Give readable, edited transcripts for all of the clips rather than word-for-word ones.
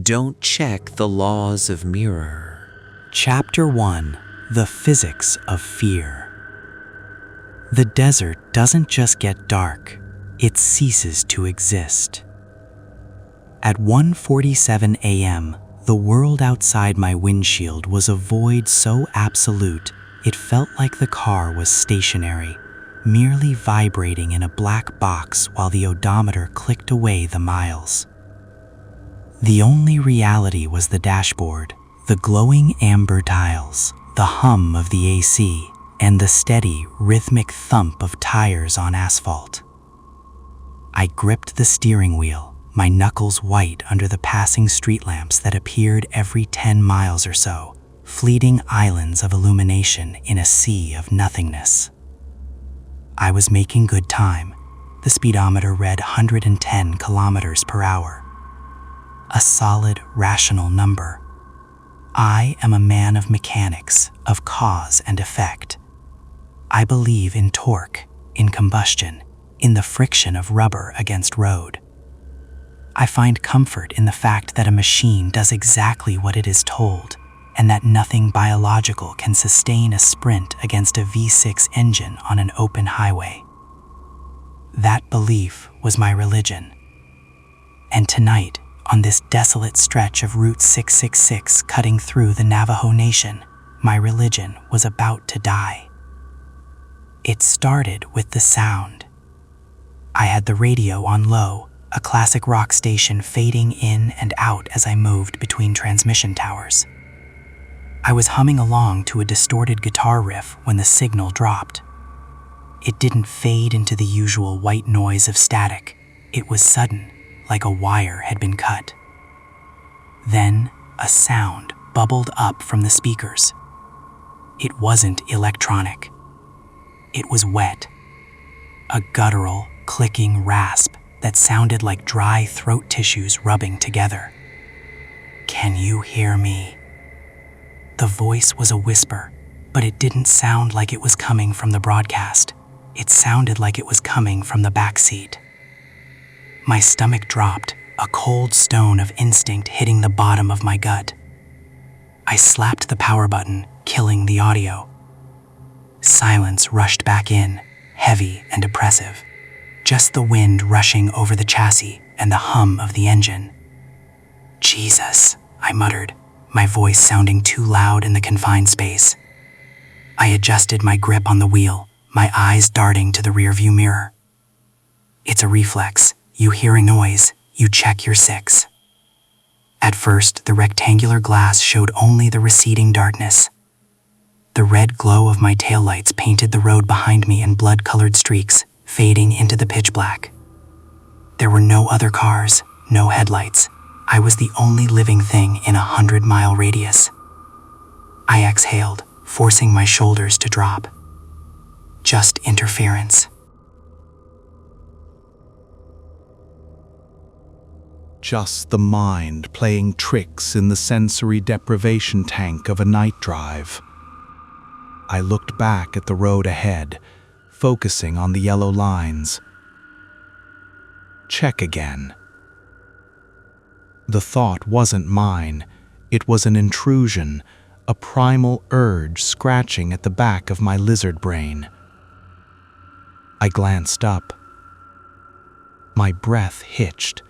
Don't check the laws of mirror. Chapter 1: The Physics of Fear. The desert doesn't just get dark, it ceases to exist. At 1:47 a.m., the world outside my windshield was a void so absolute it felt like the car was stationary, merely vibrating in a black box while the odometer clicked away the miles. The only reality was the dashboard, the glowing amber tiles, the hum of the AC, and the steady, rhythmic thump of tires on asphalt. I gripped the steering wheel, my knuckles white under the passing street lamps that appeared every 10 miles or so, fleeting islands of illumination in a sea of nothingness. I was making good time. The speedometer read 110 kilometers per hour. A solid, rational number. I am a man of mechanics, of cause and effect. I believe in torque, in combustion, in the friction of rubber against road. I find comfort in the fact that a machine does exactly what it is told, and that nothing biological can sustain a sprint against a V6 engine on an open highway. That belief was my religion. And tonight, on this desolate stretch of Route 666 cutting through the Navajo Nation, my religion was about to die. It started with the sound. I had the radio on low, a classic rock station fading in and out as I moved between transmission towers. I was humming along to a distorted guitar riff when the signal dropped. It didn't fade into the usual white noise of static. It was sudden, like a wire had been cut. Then a sound bubbled up from the speakers. It wasn't electronic. It was wet. A guttural, clicking rasp that sounded like dry throat tissues rubbing together. "Can you hear me?" The voice was a whisper, but it didn't sound like it was coming from the broadcast. It sounded like it was coming from the back seat. My stomach dropped, a cold stone of instinct hitting the bottom of my gut. I slapped the power button, killing the audio. Silence rushed back in, heavy and oppressive. Just the wind rushing over the chassis and the hum of the engine. "Jesus," I muttered, my voice sounding too loud in the confined space. I adjusted my grip on the wheel, my eyes darting to the rearview mirror. It's a reflex. You hear a noise, you check your 6. At first, the rectangular glass showed only the receding darkness. The red glow of my taillights painted the road behind me in blood-colored streaks, fading into the pitch black. There were no other cars, no headlights. I was the only living thing in a 100-mile radius. I exhaled, forcing my shoulders to drop. Just interference. Just the mind playing tricks in the sensory deprivation tank of a night drive. I looked back at the road ahead, focusing on the yellow lines. Check again. The thought wasn't mine. It was an intrusion, a primal urge scratching at the back of my lizard brain. I glanced up. My breath hitched.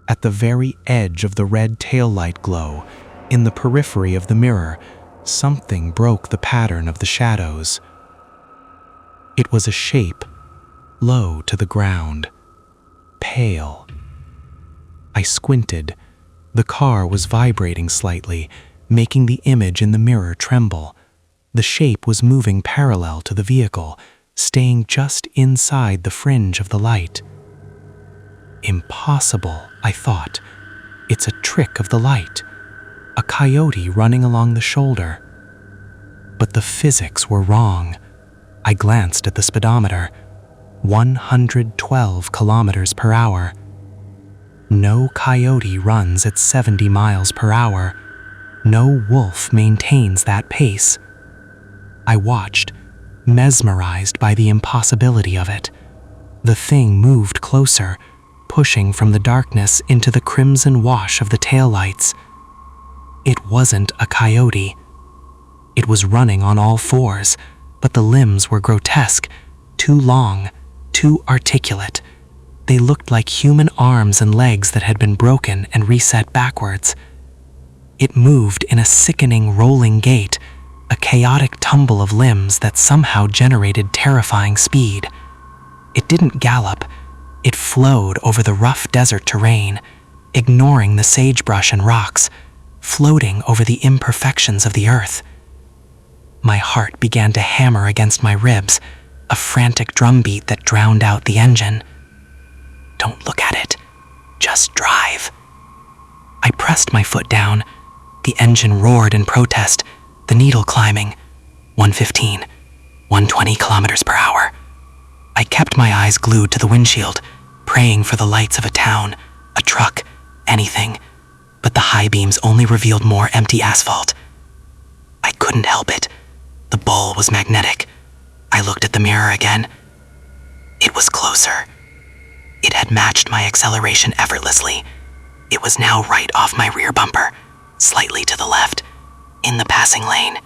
At the very edge of the red taillight glow, in the periphery of the mirror, something broke the pattern of the shadows. It was a shape, low to the ground, pale. I squinted. The car was vibrating slightly, making the image in the mirror tremble. The shape was moving parallel to the vehicle, staying just inside the fringe of the light. Impossible, I thought. It's a trick of the light. A coyote running along the shoulder. But the physics were wrong. I glanced at the speedometer. 112 kilometers per hour. No coyote runs at 70 miles per hour. No wolf maintains that pace. I watched, mesmerized by the impossibility of it. The thing moved closer, pushing from the darkness into the crimson wash of the taillights. It wasn't a coyote. It was running on all fours, but the limbs were grotesque, too long, too articulate. They looked like human arms and legs that had been broken and reset backwards. It moved in a sickening rolling gait, a chaotic tumble of limbs that somehow generated terrifying speed. It didn't gallop. It flowed over the rough desert terrain, ignoring the sagebrush and rocks, floating over the imperfections of the earth. My heart began to hammer against my ribs, a frantic drumbeat that drowned out the engine. Don't look at it. Just drive. I pressed my foot down. The engine roared in protest, the needle climbing. 115, 120 kilometers per hour. I kept my eyes glued to the windshield, praying for the lights of a town, a truck, anything, but the high beams only revealed more empty asphalt. I couldn't help it. The bowl was magnetic. I looked at the mirror again. It was closer. It had matched my acceleration effortlessly. It was now right off my rear bumper, slightly to the left, in the passing lane.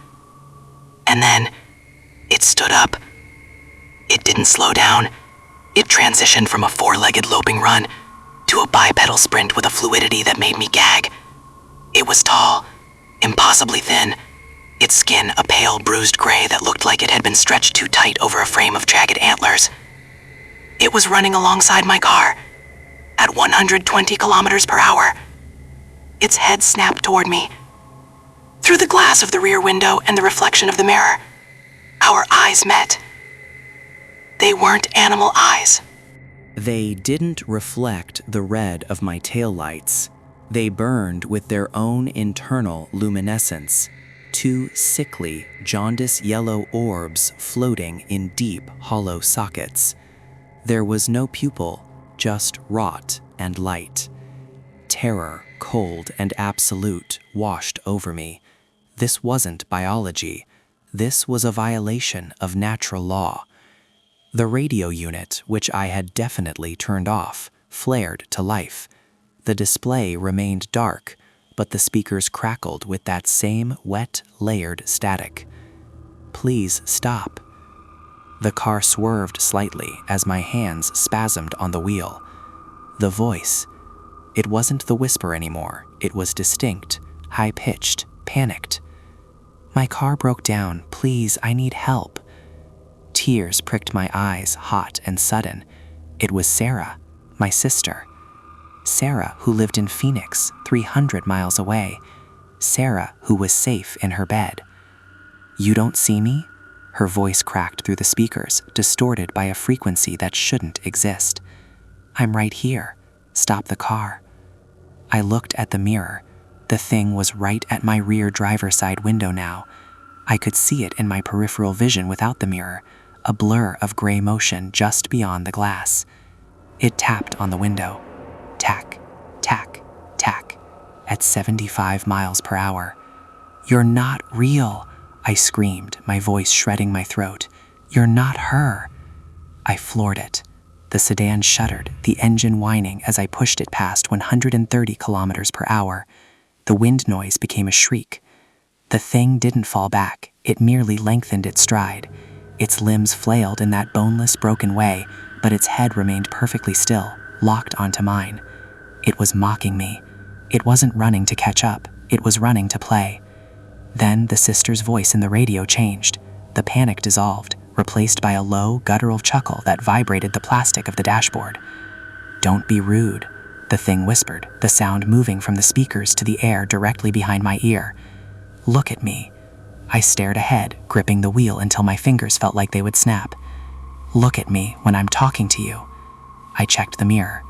And then, it stood up. It didn't slow down. It transitioned from a four-legged loping run to a bipedal sprint with a fluidity that made me gag. It was tall, impossibly thin, its skin a pale, bruised gray that looked like it had been stretched too tight over a frame of jagged antlers. It was running alongside my car, at 120 kilometers per hour. Its head snapped toward me. Through the glass of the rear window and the reflection of the mirror, our eyes met. They weren't animal eyes. They didn't reflect the red of my taillights. They burned with their own internal luminescence, two sickly, jaundice yellow orbs floating in deep, hollow sockets. There was no pupil, just rot and light. Terror, cold and absolute, washed over me. This wasn't biology. This was a violation of natural law. The radio unit, which I had definitely turned off, flared to life. The display remained dark, but the speakers crackled with that same wet, layered static. Please stop. The car swerved slightly as my hands spasmed on the wheel. The voice. It wasn't the whisper anymore. It was distinct, high-pitched, panicked. My car broke down. Please, I need help. Tears pricked my eyes, hot and sudden. It was Sarah, my sister. Sarah, who lived in Phoenix, 300 miles away. Sarah, who was safe in her bed. You don't see me? Her voice cracked through the speakers, distorted by a frequency that shouldn't exist. I'm right here. Stop the car. I looked at the mirror. The thing was right at my rear driver's side window now. I could see it in my peripheral vision without the mirror, a blur of gray motion just beyond the glass. It tapped on the window. Tack, tack, tack, at 75 miles per hour. You're not real, I screamed, my voice shredding my throat. You're not her. I floored it. The sedan shuddered, the engine whining as I pushed it past 130 kilometers per hour. The wind noise became a shriek. The thing didn't fall back, it merely lengthened its stride. Its limbs flailed in that boneless, broken way, but its head remained perfectly still, locked onto mine. It was mocking me. It wasn't running to catch up, it was running to play. Then the sister's voice in the radio changed. The panic dissolved, replaced by a low, guttural chuckle that vibrated the plastic of the dashboard. Don't be rude, the thing whispered, the sound moving from the speakers to the air directly behind my ear. Look at me. I stared ahead, gripping the wheel until my fingers felt like they would snap. Look at me when I'm talking to you. I checked the mirror.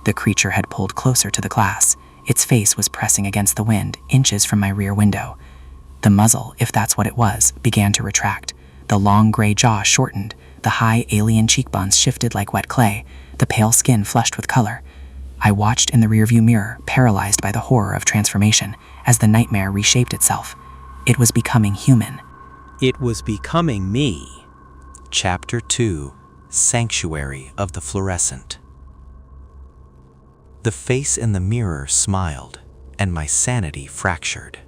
The creature had pulled closer to the glass. Its face was pressing against the wind, inches from my rear window. The muzzle, if that's what it was, began to retract. The long gray jaw shortened. The high alien cheekbones shifted like wet clay. The pale skin flushed with color. I watched in the rearview mirror, paralyzed by the horror of transformation, as the nightmare reshaped itself. It was becoming human. It was becoming me. Chapter 2, Sanctuary of the Fluorescent. The face in the mirror smiled, and my sanity fractured.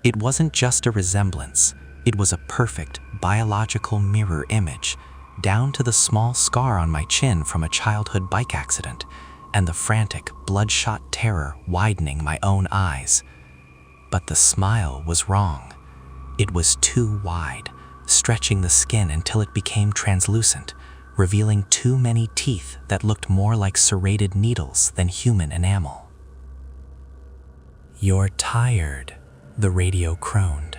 It wasn't just a resemblance, it was a perfect biological mirror image, down to the small scar on my chin from a childhood bike accident, and the frantic, bloodshot terror widening my own eyes. But the smile was wrong. It was too wide, stretching the skin until it became translucent, revealing too many teeth that looked more like serrated needles than human enamel. "You're tired," the radio crooned.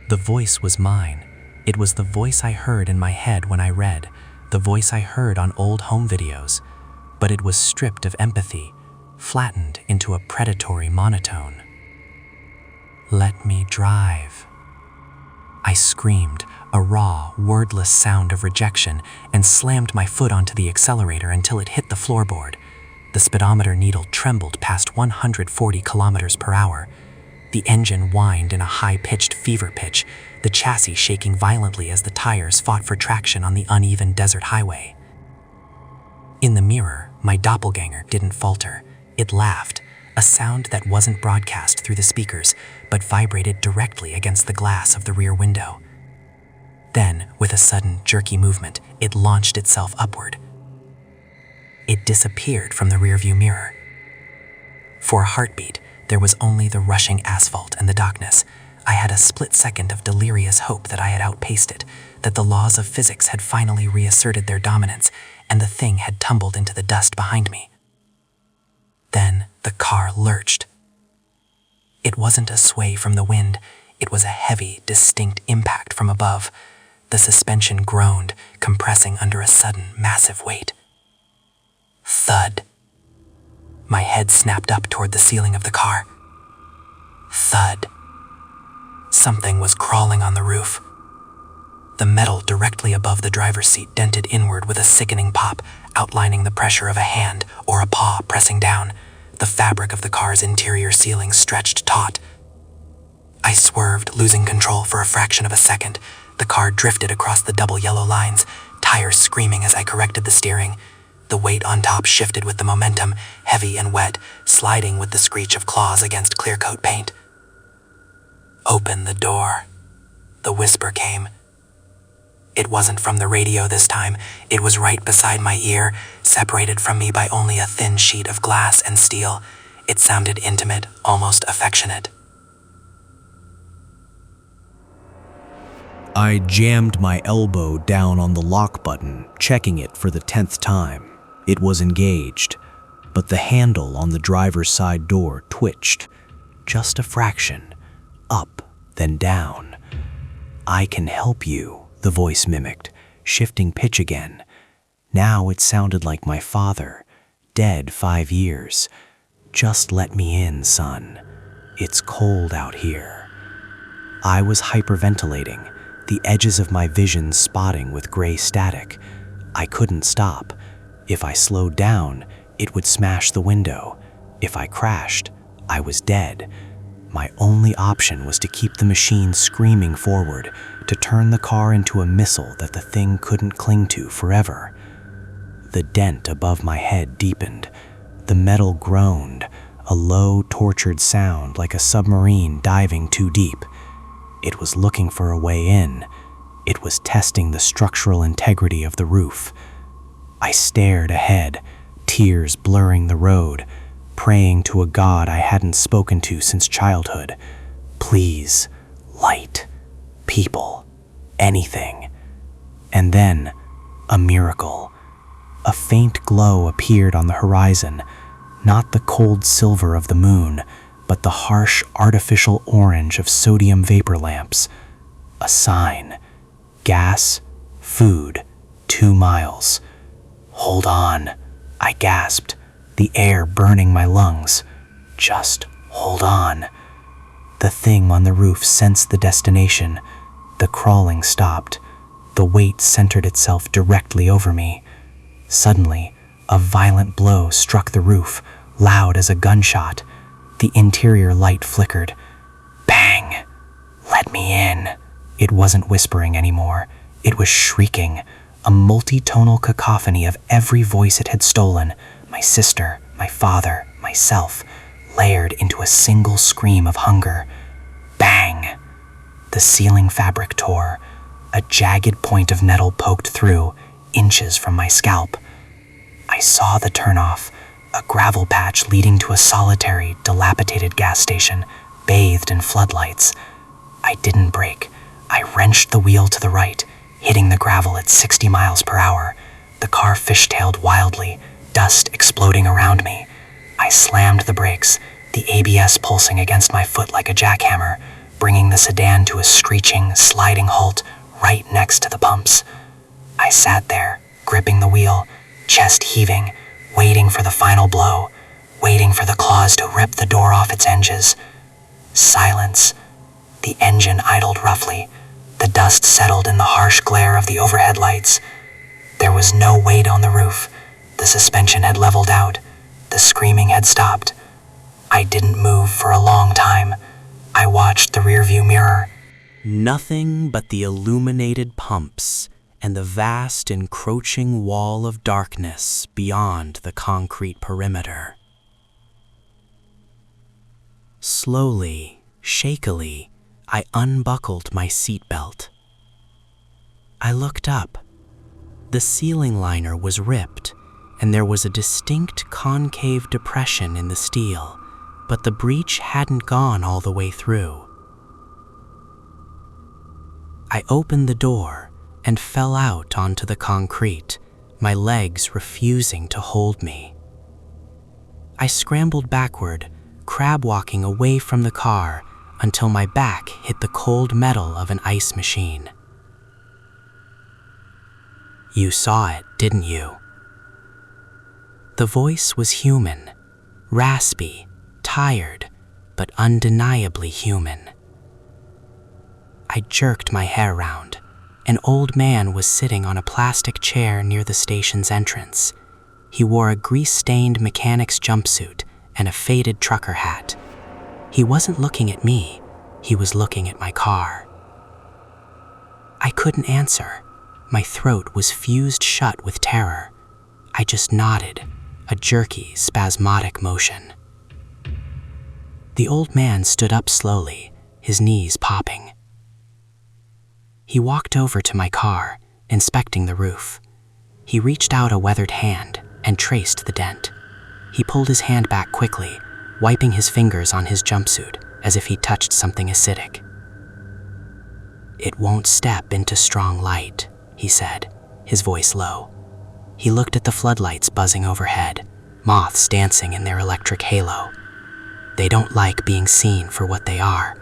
The voice was mine. It was the voice I heard in my head when I read, the voice I heard on old home videos, but it was stripped of empathy, flattened into a predatory monotone. "Let me drive." I screamed, a raw, wordless sound of rejection, and slammed my foot onto the accelerator until it hit the floorboard. The speedometer needle trembled past 140 kilometers per hour. The engine whined in a high-pitched fever pitch, the chassis shaking violently as the tires fought for traction on the uneven desert highway. In the mirror, my doppelganger didn't falter. It laughed, a sound that wasn't broadcast through the speakers, but vibrated directly against the glass of the rear window. Then, with a sudden, jerky movement, it launched itself upward. It disappeared from the rearview mirror. For a heartbeat, there was only the rushing asphalt and the darkness. I had a split second of delirious hope that I had outpaced it, that the laws of physics had finally reasserted their dominance, and the thing had tumbled into the dust behind me. Then the car lurched. It wasn't a sway from the wind, it was a heavy, distinct impact from above. The suspension groaned, compressing under a sudden, massive weight. Thud. My head snapped up toward the ceiling of the car. Thud. Something was crawling on the roof. The metal directly above the driver's seat dented inward with a sickening pop, outlining the pressure of a hand or a paw pressing down. The fabric of the car's interior ceiling stretched taut. I swerved, losing control for a fraction of a second. The car drifted across the double yellow lines, tires screaming as I corrected the steering. The weight on top shifted with the momentum, heavy and wet, sliding with the screech of claws against clear coat paint. "Open the door," the whisper came. It wasn't from the radio this time. It was right beside my ear, separated from me by only a thin sheet of glass and steel. It sounded intimate, almost affectionate. I jammed my elbow down on the lock button, checking it for the 10th time. It was engaged, but the handle on the driver's side door twitched. Just a fraction. Up, then down. "I can help you," the voice mimicked, shifting pitch again. Now it sounded like my father, dead 5 years. "Just let me in, son. It's cold out here." I was hyperventilating, the edges of my vision spotting with gray static. I couldn't stop. If I slowed down, it would smash the window. If I crashed, I was dead. My only option was to keep the machine screaming forward, to turn the car into a missile that the thing couldn't cling to forever. The dent above my head deepened. The metal groaned, a low, tortured sound like a submarine diving too deep. It was looking for a way in. It was testing the structural integrity of the roof. I stared ahead, tears blurring the road, praying to a God I hadn't spoken to since childhood. Please, light, people, anything. And then, a miracle. A faint glow appeared on the horizon, not the cold silver of the moon, but the harsh artificial orange of sodium vapor lamps. A sign. Gas, food, 2 miles. "Hold on," I gasped, the air burning my lungs. "Just hold on." The thing on the roof sensed the destination. The crawling stopped. The weight centered itself directly over me. Suddenly, a violent blow struck the roof, loud as a gunshot. The interior light flickered. Bang! "Let me in." It wasn't whispering anymore. It was shrieking. a multi-tonal cacophony of every voice it had stolen, my sister, my father, myself, layered into a single scream of hunger. Bang! The ceiling fabric tore. A jagged point of metal poked through, inches from my scalp. I saw the turnoff, a gravel patch leading to a solitary, dilapidated gas station, bathed in floodlights. I didn't brake. I wrenched the wheel to the right, hitting the gravel at 60 miles per hour. The car fishtailed wildly, dust exploding around me. I slammed the brakes, the ABS pulsing against my foot like a jackhammer, bringing the sedan to a screeching, sliding halt right next to the pumps. I sat there, gripping the wheel, chest heaving, waiting for the final blow, waiting for the claws to rip the door off its hinges. Silence. The engine idled roughly. The dust settled in the harsh glare of the overhead lights. There was no weight on the roof. The suspension had leveled out. The screaming had stopped. I didn't move for a long time. I watched the rearview mirror. Nothing but the illuminated pumps and the vast encroaching wall of darkness beyond the concrete perimeter. Slowly, shakily, I unbuckled my seatbelt. I looked up. The ceiling liner was ripped, and there was a distinct concave depression in the steel, but the breach hadn't gone all the way through. I opened the door and fell out onto the concrete, my legs refusing to hold me. I scrambled backward, crab-walking away from the car until my back hit the cold metal of an ice machine. You saw it, didn't you? The voice was human, raspy, tired, but undeniably human. I jerked my head around. An old man was sitting on a plastic chair near the station's entrance. He wore a grease-stained mechanic's jumpsuit and a faded trucker hat. He wasn't looking at me, he was looking at my car. I couldn't answer. My throat was fused shut with terror. I just nodded, a jerky, spasmodic motion. The old man stood up slowly, his knees popping. He walked over to my car, inspecting the roof. He reached out a weathered hand and traced the dent. He pulled his hand back quickly, wiping his fingers on his jumpsuit as if he touched something acidic. "It won't step into strong light," he said, his voice low. He looked at the floodlights buzzing overhead, moths dancing in their electric halo. They don't like being seen for what they are.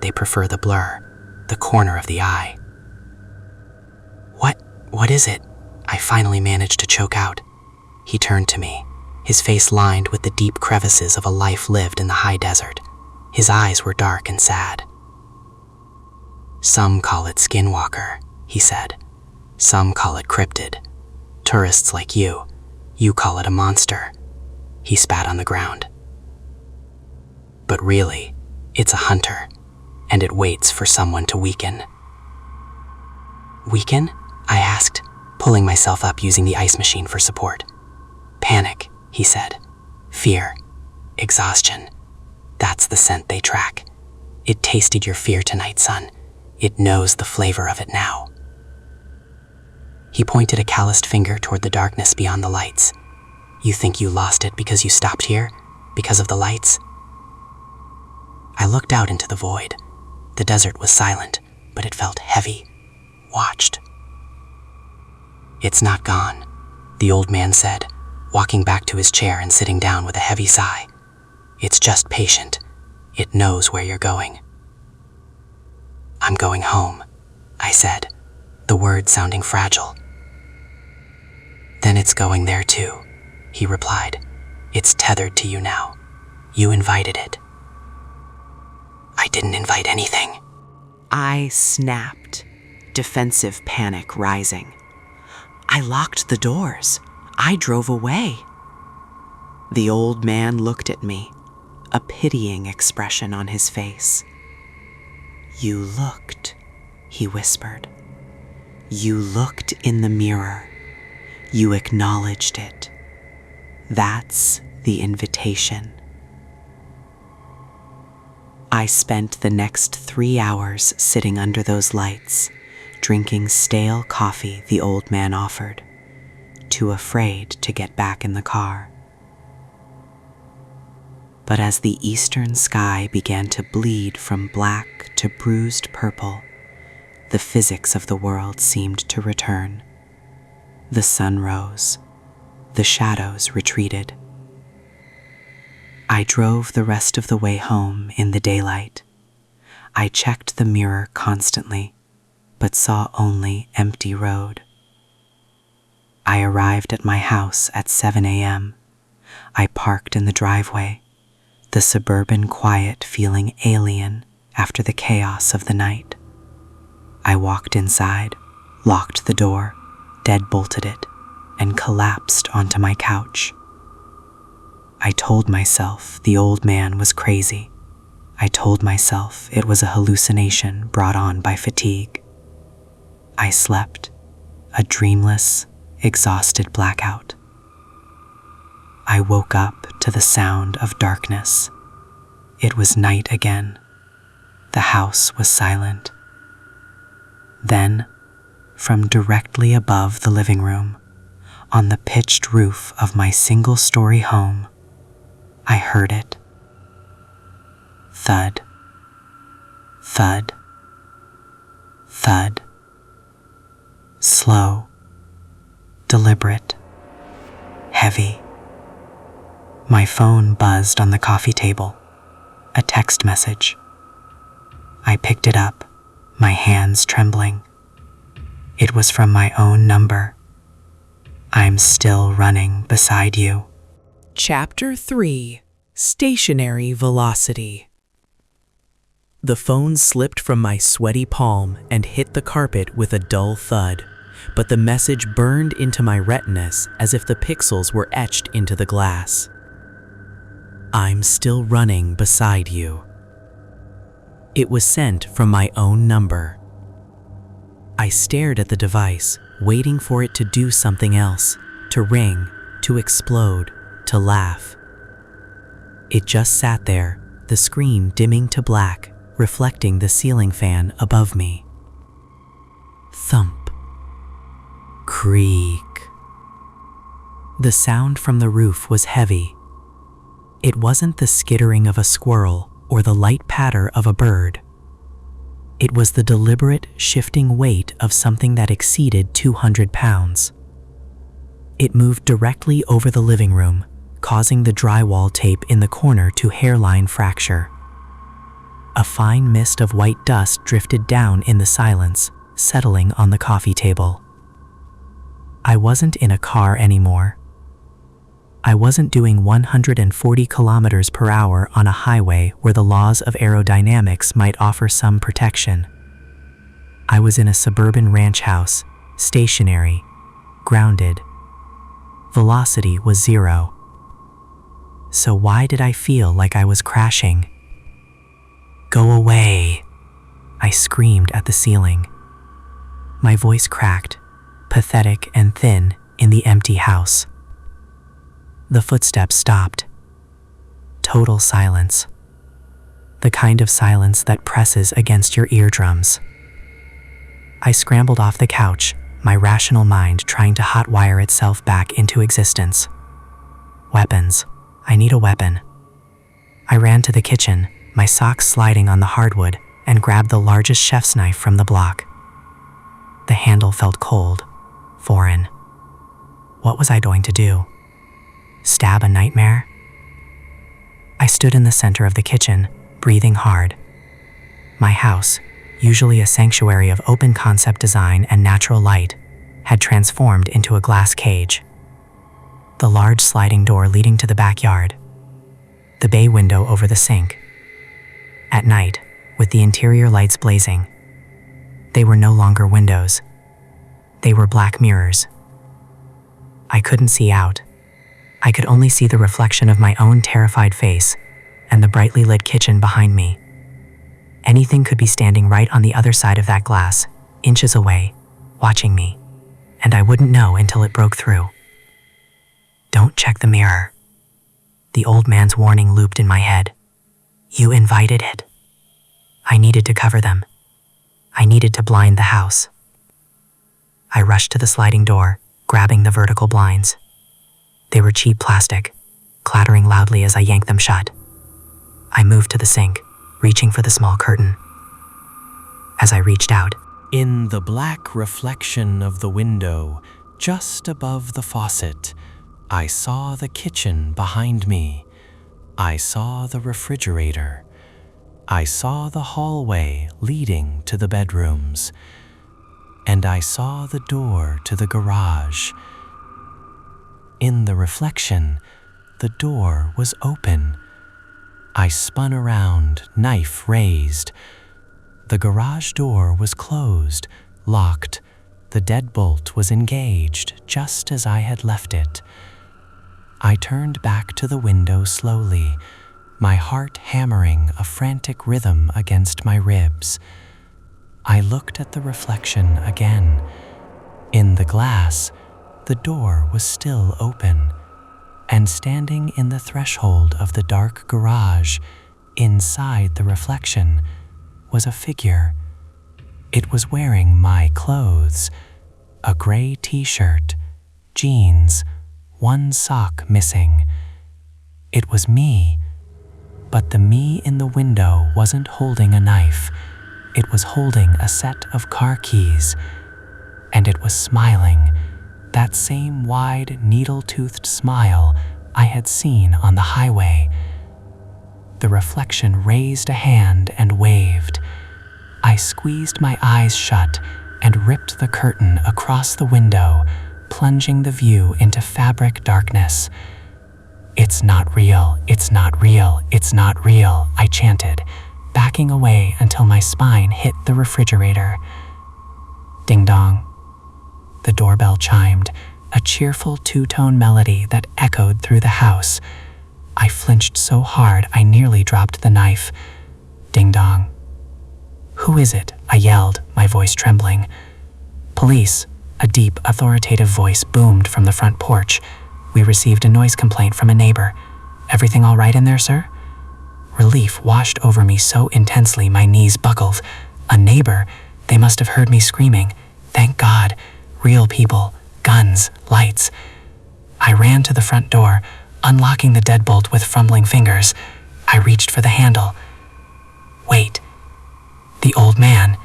They prefer the blur, the corner of the eye. What is it?" I finally managed to choke out. He turned to me, his face lined with the deep crevices of a life lived in the high desert. His eyes were dark and sad. "Some call it skinwalker," he said. "Some call it cryptid. Tourists like you call it a monster." He spat on the ground. "But really, it's a hunter, and it waits for someone to weaken." "Weaken?" I asked, pulling myself up using the ice machine for support. "Panic," he said. "Fear. Exhaustion. That's the scent they track. It tasted your fear tonight, son. It knows the flavor of it now." He pointed a calloused finger toward the darkness beyond the lights. "You think you lost it because you stopped here? Because of the lights?" I looked out into the void. The desert was silent, but it felt heavy, watched. "It's not gone," the old man said, walking back to his chair and sitting down with a heavy sigh. "It's just patient. It knows where you're going." "I'm going home," I said, the words sounding fragile. "Then it's going there too," he replied. "It's tethered to you now. You invited it." "I didn't invite anything." I snapped, defensive panic rising. "I locked the doors. I drove away." The old man looked at me, a pitying expression on his face. "You looked," he whispered. You looked in the mirror. You acknowledged it. That's the invitation. I spent the next 3 hours sitting under those lights, drinking stale coffee the old man offered, too afraid to get back in the car. But as the eastern sky began to bleed from black to bruised purple, the physics of the world seemed to return. The sun rose. The shadows retreated. I drove the rest of the way home in the daylight. I checked the mirror constantly, but saw only empty road. I arrived at my house at 7 a.m. I parked in the driveway, the suburban quiet feeling alien after the chaos of the night. I walked inside, locked the door, deadbolted it, and collapsed onto my couch. I told myself the old man was crazy. I told myself it was a hallucination brought on by fatigue. I slept, a dreamless, exhausted blackout. I woke up to the sound of darkness. It was night again. The house was silent. Then, from directly above the living room, on the pitched roof of my single-story home, I heard it. Thud, thud, thud. Slow, deliberate, heavy. My phone buzzed on the coffee table. A text message. I picked it up, my hands trembling. It was from my own number. I'm still running beside you. Chapter 3: Stationary Velocity. The phone slipped from my sweaty palm and hit the carpet with a dull thud, but the message burned into my retinas as if the pixels were etched into the glass. I'm still running beside you. It was sent from my own number. I stared at the device, waiting for it to do something else, to ring, to explode, to laugh. It just sat there, the screen dimming to black, reflecting the ceiling fan above me. Thump. Creak. The sound from the roof was heavy. It wasn't the skittering of a squirrel or the light patter of a bird. It was the deliberate, shifting weight of something that exceeded 200 pounds. It moved directly over the living room, causing the drywall tape in the corner to hairline fracture. A fine mist of white dust drifted down in the silence, settling on the coffee table. I wasn't in a car anymore. I wasn't doing 140 kilometers per hour on a highway where the laws of aerodynamics might offer some protection. I was in a suburban ranch house, stationary, grounded. Velocity was 0. So why did I feel like I was crashing? Go away, I screamed at the ceiling. My voice cracked, pathetic and thin, in the empty house. The footsteps stopped. Total silence. The kind of silence that presses against your eardrums. I scrambled off the couch, my rational mind trying to hotwire itself back into existence. Weapons. I need a weapon. I ran to the kitchen, my socks sliding on the hardwood, and grabbed the largest chef's knife from the block. The handle felt cold, foreign. What was I going to do? Stab a nightmare? I stood in the center of the kitchen, breathing hard. My house, usually a sanctuary of open concept design and natural light, had transformed into a glass cage. The large sliding door leading to the backyard. The bay window over the sink. At night, with the interior lights blazing. They were no longer windows. They were black mirrors. I couldn't see out. I could only see the reflection of my own terrified face and the brightly lit kitchen behind me. Anything could be standing right on the other side of that glass, inches away, watching me, and I wouldn't know until it broke through. Don't check the mirror. The old man's warning looped in my head. You invited it. I needed to cover them. I needed to blind the house. I rushed to the sliding door, grabbing the vertical blinds. They were cheap plastic, clattering loudly as I yanked them shut. I moved to the sink, reaching for the small curtain. As I reached out, In the black reflection of the window, just above the faucet, I saw the kitchen behind me. I saw the refrigerator. I saw the hallway leading to the bedrooms. And I saw the door to the garage. In the reflection, the door was open. I spun around, knife raised. The garage door was closed, locked. The deadbolt was engaged, just as I had left it. I turned back to the window slowly, my heart hammering a frantic rhythm against my ribs. I looked at the reflection again. In the glass, the door was still open, and standing in the threshold of the dark garage, inside the reflection, was a figure. It was wearing my clothes, a gray t-shirt, jeans, one sock missing. It was me, but the me in the window wasn't holding a knife. It was holding a set of car keys, and it was smiling, that same wide, needle-toothed smile I had seen on the highway. The reflection raised a hand and waved. I squeezed my eyes shut and ripped the curtain across the window, plunging the view into fabric darkness. "It's not real, it's not real, it's not real," I chanted, backing away until my spine hit the refrigerator. Ding dong. The doorbell chimed, a cheerful two-tone melody that echoed through the house. I flinched so hard I nearly dropped the knife. Ding dong. "Who is it?" I yelled, my voice trembling. "Police," a deep, authoritative voice boomed from the front porch. "We received a noise complaint from a neighbor. Everything all right in there, sir?" Relief washed over me so intensely my knees buckled. A neighbor? They must have heard me screaming. Thank God. Real people, guns, lights. I ran to the front door, unlocking the deadbolt with fumbling fingers. I reached for the handle. Wait. The old man.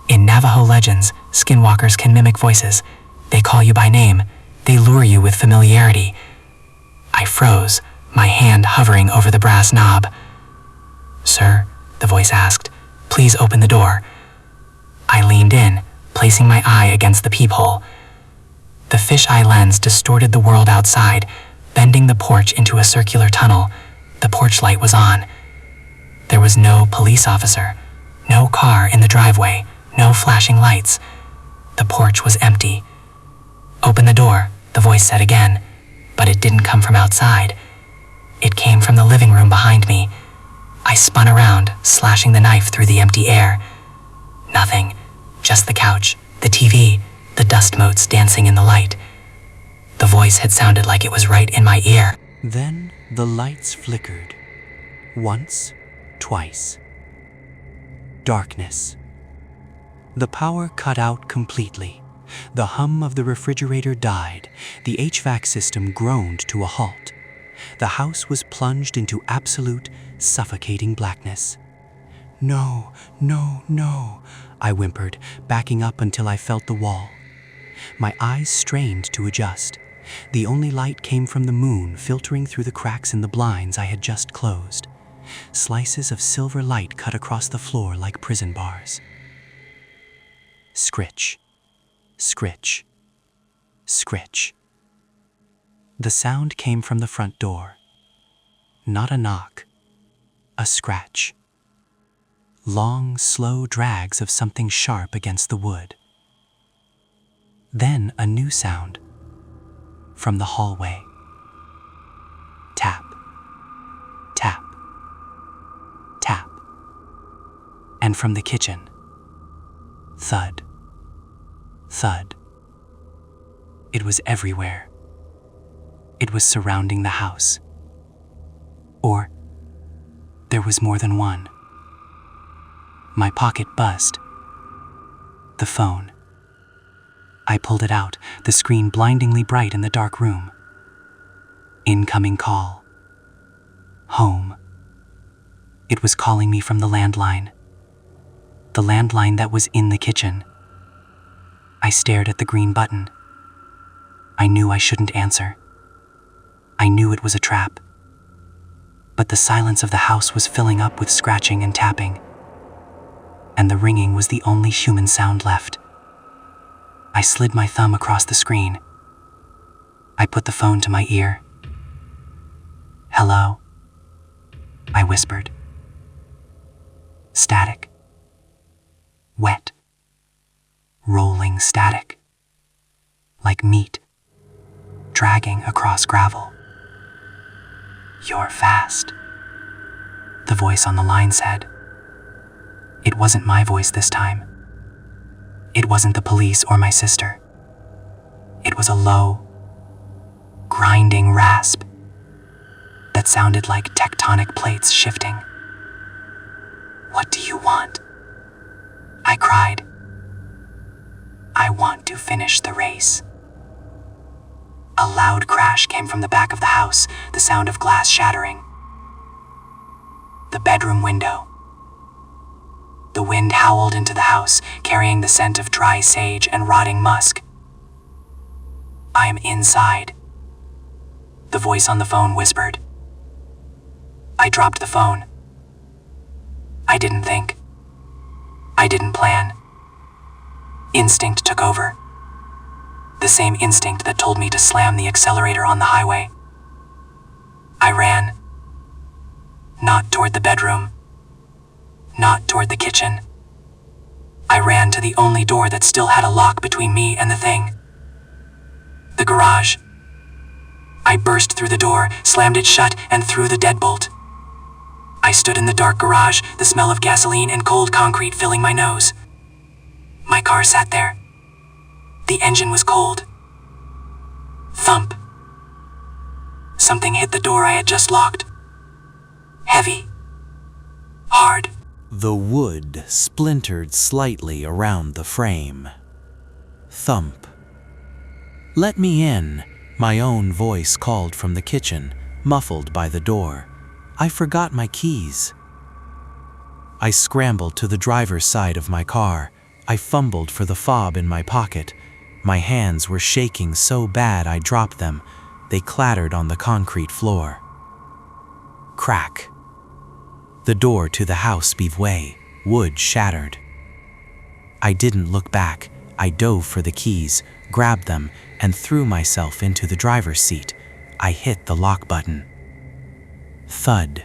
In Navajo legends, skinwalkers can mimic voices. They call you by name. They lure you with familiarity. I froze, my hand hovering over the brass knob. "Sir," the voice asked, "please open the door." I leaned in, placing my eye against the peephole. The fisheye lens distorted the world outside, bending the porch into a circular tunnel. The porch light was on. There was no police officer, no car in the driveway, no flashing lights. The porch was empty. "Open the door," the voice said again, but it didn't come from outside. It came from the living room behind me. I spun around, slashing the knife through the empty air. Nothing, just the couch, the TV, the dust motes dancing in the light. The voice had sounded like it was right in my ear. Then the lights flickered. Once, twice. Darkness. The power cut out completely. The hum of the refrigerator died. The HVAC system groaned to a halt. The house was plunged into absolute, suffocating blackness. "No, no, no," I whimpered, backing up until I felt the wall. My eyes strained to adjust. The only light came from the moon filtering through the cracks in the blinds I had just closed. Slices of silver light cut across the floor like prison bars. Scritch. Scritch. Scritch. The sound came from the front door. Not a knock. A scratch. Long, slow drags of something sharp against the wood. Then a new sound. From the hallway. Tap. Tap. Tap. And from the kitchen. Thud. Thud. It was everywhere. It was surrounding the house. Or there was more than one. My pocket buzzed. The phone. I pulled it out, the screen blindingly bright in the dark room. Incoming call. Home. It was calling me from the landline. The landline that was in the kitchen. I stared at the green button. I knew I shouldn't answer. I knew it was a trap. But the silence of the house was filling up with scratching and tapping, and the ringing was the only human sound left. I slid my thumb across the screen. I put the phone to my ear. "Hello?" I whispered. Static. Wet. Rolling static. Like meat. Dragging across gravel. "You're fast," the voice on the line said. It wasn't my voice this time. It wasn't the police or my sister. It was a low, grinding rasp that sounded like tectonic plates shifting. "What do you want?" I cried. "I want to finish the race." A loud crash came from the back of the house, the sound of glass shattering. The bedroom window. The wind howled into the house, carrying the scent of dry sage and rotting musk. "I'm inside," the voice on the phone whispered. I dropped the phone. I didn't think. I didn't plan. Instinct took over. The same instinct that told me to slam the accelerator on the highway. I ran. Not toward the bedroom. Not toward the kitchen. I ran to the only door that still had a lock between me and the thing. The garage. I burst through the door, slammed it shut, and threw the deadbolt. I stood in the dark garage, the smell of gasoline and cold concrete filling my nose. My car sat there. The engine was cold. Thump. Something hit the door I had just locked. Heavy. Hard. The wood splintered slightly around the frame. Thump. "Let me in," my own voice called from the kitchen, muffled by the door. I forgot my keys. I scrambled to the driver's side of my car. I fumbled for the fob in my pocket. My hands were shaking so bad I dropped them. They clattered on the concrete floor. Crack. The door to the house gave way. Wood shattered. I didn't look back. I dove for the keys, grabbed them, and threw myself into the driver's seat. I hit the lock button. Thud.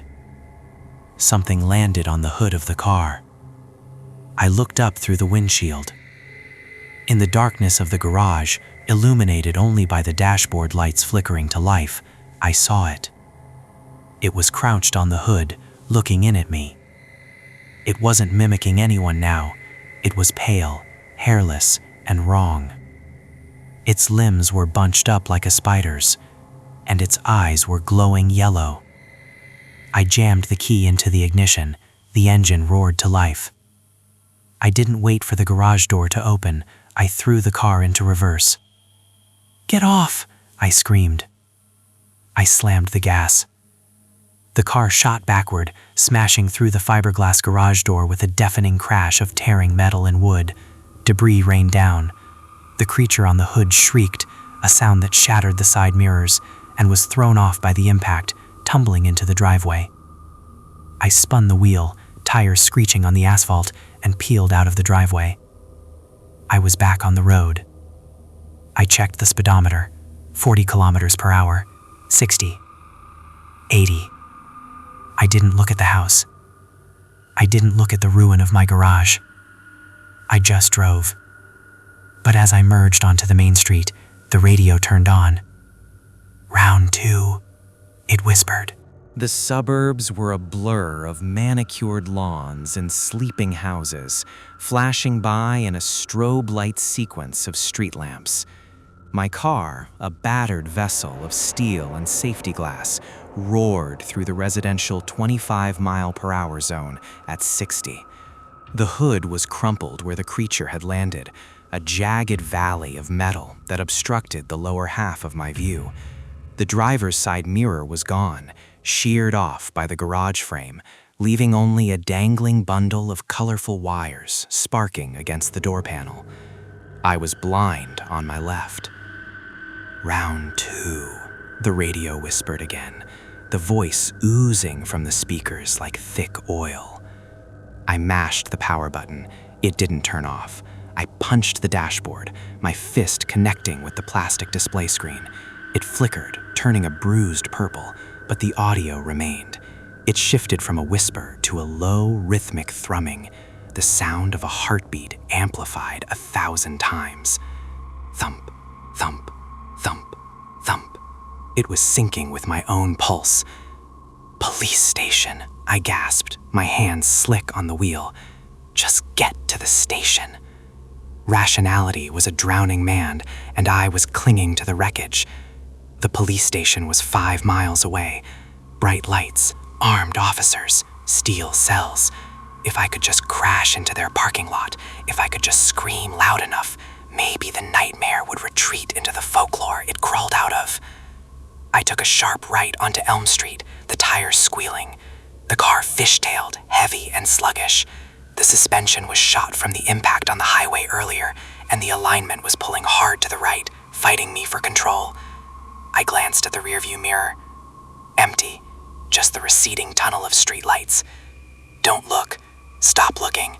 Something landed on the hood of the car. I looked up through the windshield. In the darkness of the garage, illuminated only by the dashboard lights flickering to life, I saw it. It was crouched on the hood, looking in at me. It wasn't mimicking anyone now. It was pale, hairless, and wrong. Its limbs were bunched up like a spider's, and its eyes were glowing yellow. I jammed the key into the ignition. The engine roared to life. I didn't wait for the garage door to open. I threw the car into reverse. "Get off!" I screamed. I slammed the gas. The car shot backward, smashing through the fiberglass garage door with a deafening crash of tearing metal and wood. Debris rained down. The creature on the hood shrieked, a sound that shattered the side mirrors, and was thrown off by the impact, tumbling into the driveway. I spun the wheel, tires screeching on the asphalt, and peeled out of the driveway. I was back on the road. I checked the speedometer. 40 kilometers per hour. 60. 80. I didn't look at the house. I didn't look at the ruin of my garage. I just drove. But as I merged onto the main street, the radio turned on. "Round 2, it whispered. The suburbs were a blur of manicured lawns and sleeping houses, flashing by in a strobe light sequence of street lamps. My car, a battered vessel of steel and safety glass, roared through the residential 25-mile-per-hour zone at 60. The hood was crumpled where the creature had landed, a jagged valley of metal that obstructed the lower half of my view. The driver's side mirror was gone, sheared off by the garage frame, leaving only a dangling bundle of colorful wires sparking against the door panel. I was blind on my left. "Round 2, the radio whispered again, the voice oozing from the speakers like thick oil. I mashed the power button. It didn't turn off. I punched the dashboard, my fist connecting with the plastic display screen. It flickered, turning a bruised purple, but the audio remained. It shifted from a whisper to a low, rhythmic thrumming, the sound of a heartbeat amplified 1,000 times. Thump, thump, thump, thump. It was syncing with my own pulse. "Police station," I gasped, my hands slick on the wheel. Just get to the station. Rationality was a drowning man, and I was clinging to the wreckage. The police station was 5 miles away. Bright lights, armed officers, steel cells. If I could just crash into their parking lot, if I could just scream loud enough, maybe the nightmare would retreat into the folklore it crawled out of. I took a sharp right onto Elm Street, the tires squealing. The car fishtailed, heavy and sluggish. The suspension was shot from the impact on the highway earlier, and the alignment was pulling hard to the right, fighting me for control. I glanced at the rearview mirror. Empty, just the receding tunnel of streetlights. "Don't look. Stop looking."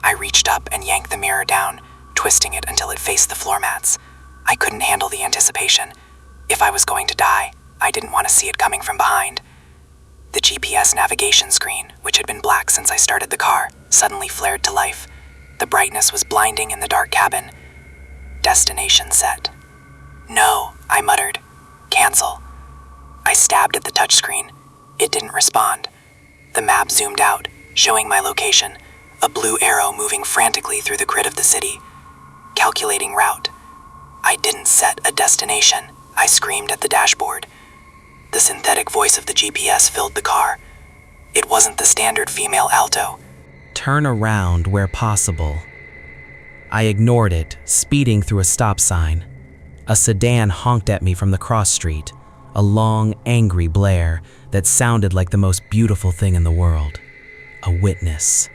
I reached up and yanked the mirror down, twisting it until it faced the floor mats. I couldn't handle the anticipation. If I was going to die, I didn't want to see it coming from behind. The GPS navigation screen, which had been black since I started the car, suddenly flared to life. The brightness was blinding in the dark cabin. Destination set. "No," I muttered. "Cancel." I stabbed at the touchscreen. It didn't respond. The map zoomed out, showing my location, a blue arrow moving frantically through the grid of the city. Calculating route. I didn't set a destination, I screamed at the dashboard. The synthetic voice of the GPS filled the car. It wasn't the standard female alto. Turn around where possible. I ignored it, speeding through a stop sign. A sedan honked at me from the cross street, a long, angry blare that sounded like the most beautiful thing in the world. A witness.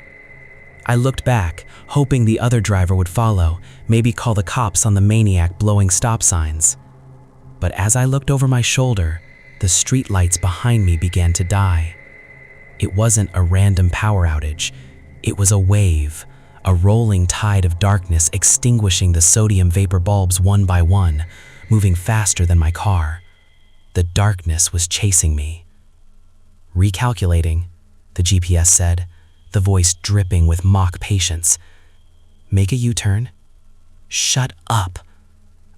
I looked back, hoping the other driver would follow, maybe call the cops on the maniac blowing stop signs. But as I looked over my shoulder, the streetlights behind me began to die. It wasn't a random power outage. It was a wave, a rolling tide of darkness extinguishing the sodium vapor bulbs one by one, moving faster than my car. The darkness was chasing me. "Recalculating," the GPS said, the voice dripping with mock patience. "Make a U-turn." "Shut up."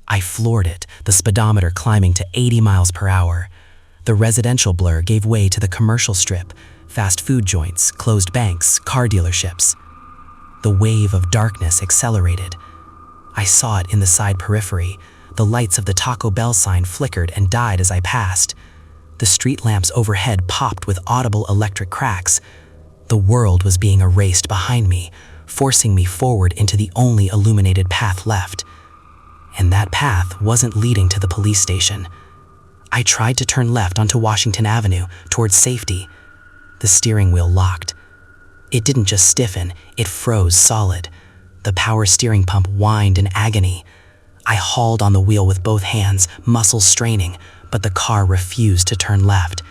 I floored it, the speedometer climbing to 80 miles per hour. The residential blur gave way to the commercial strip, fast food joints, closed banks, car dealerships. The wave of darkness accelerated. I saw it in the side periphery. The lights of the Taco Bell sign flickered and died as I passed. The street lamps overhead popped with audible electric cracks. The world was being erased behind me, forcing me forward into the only illuminated path left. And that path wasn't leading to the police station. I tried to turn left onto Washington Avenue towards safety. The steering wheel locked. It didn't just stiffen, it froze solid. The power steering pump whined in agony. I hauled on the wheel with both hands, muscles straining, but the car refused to turn left.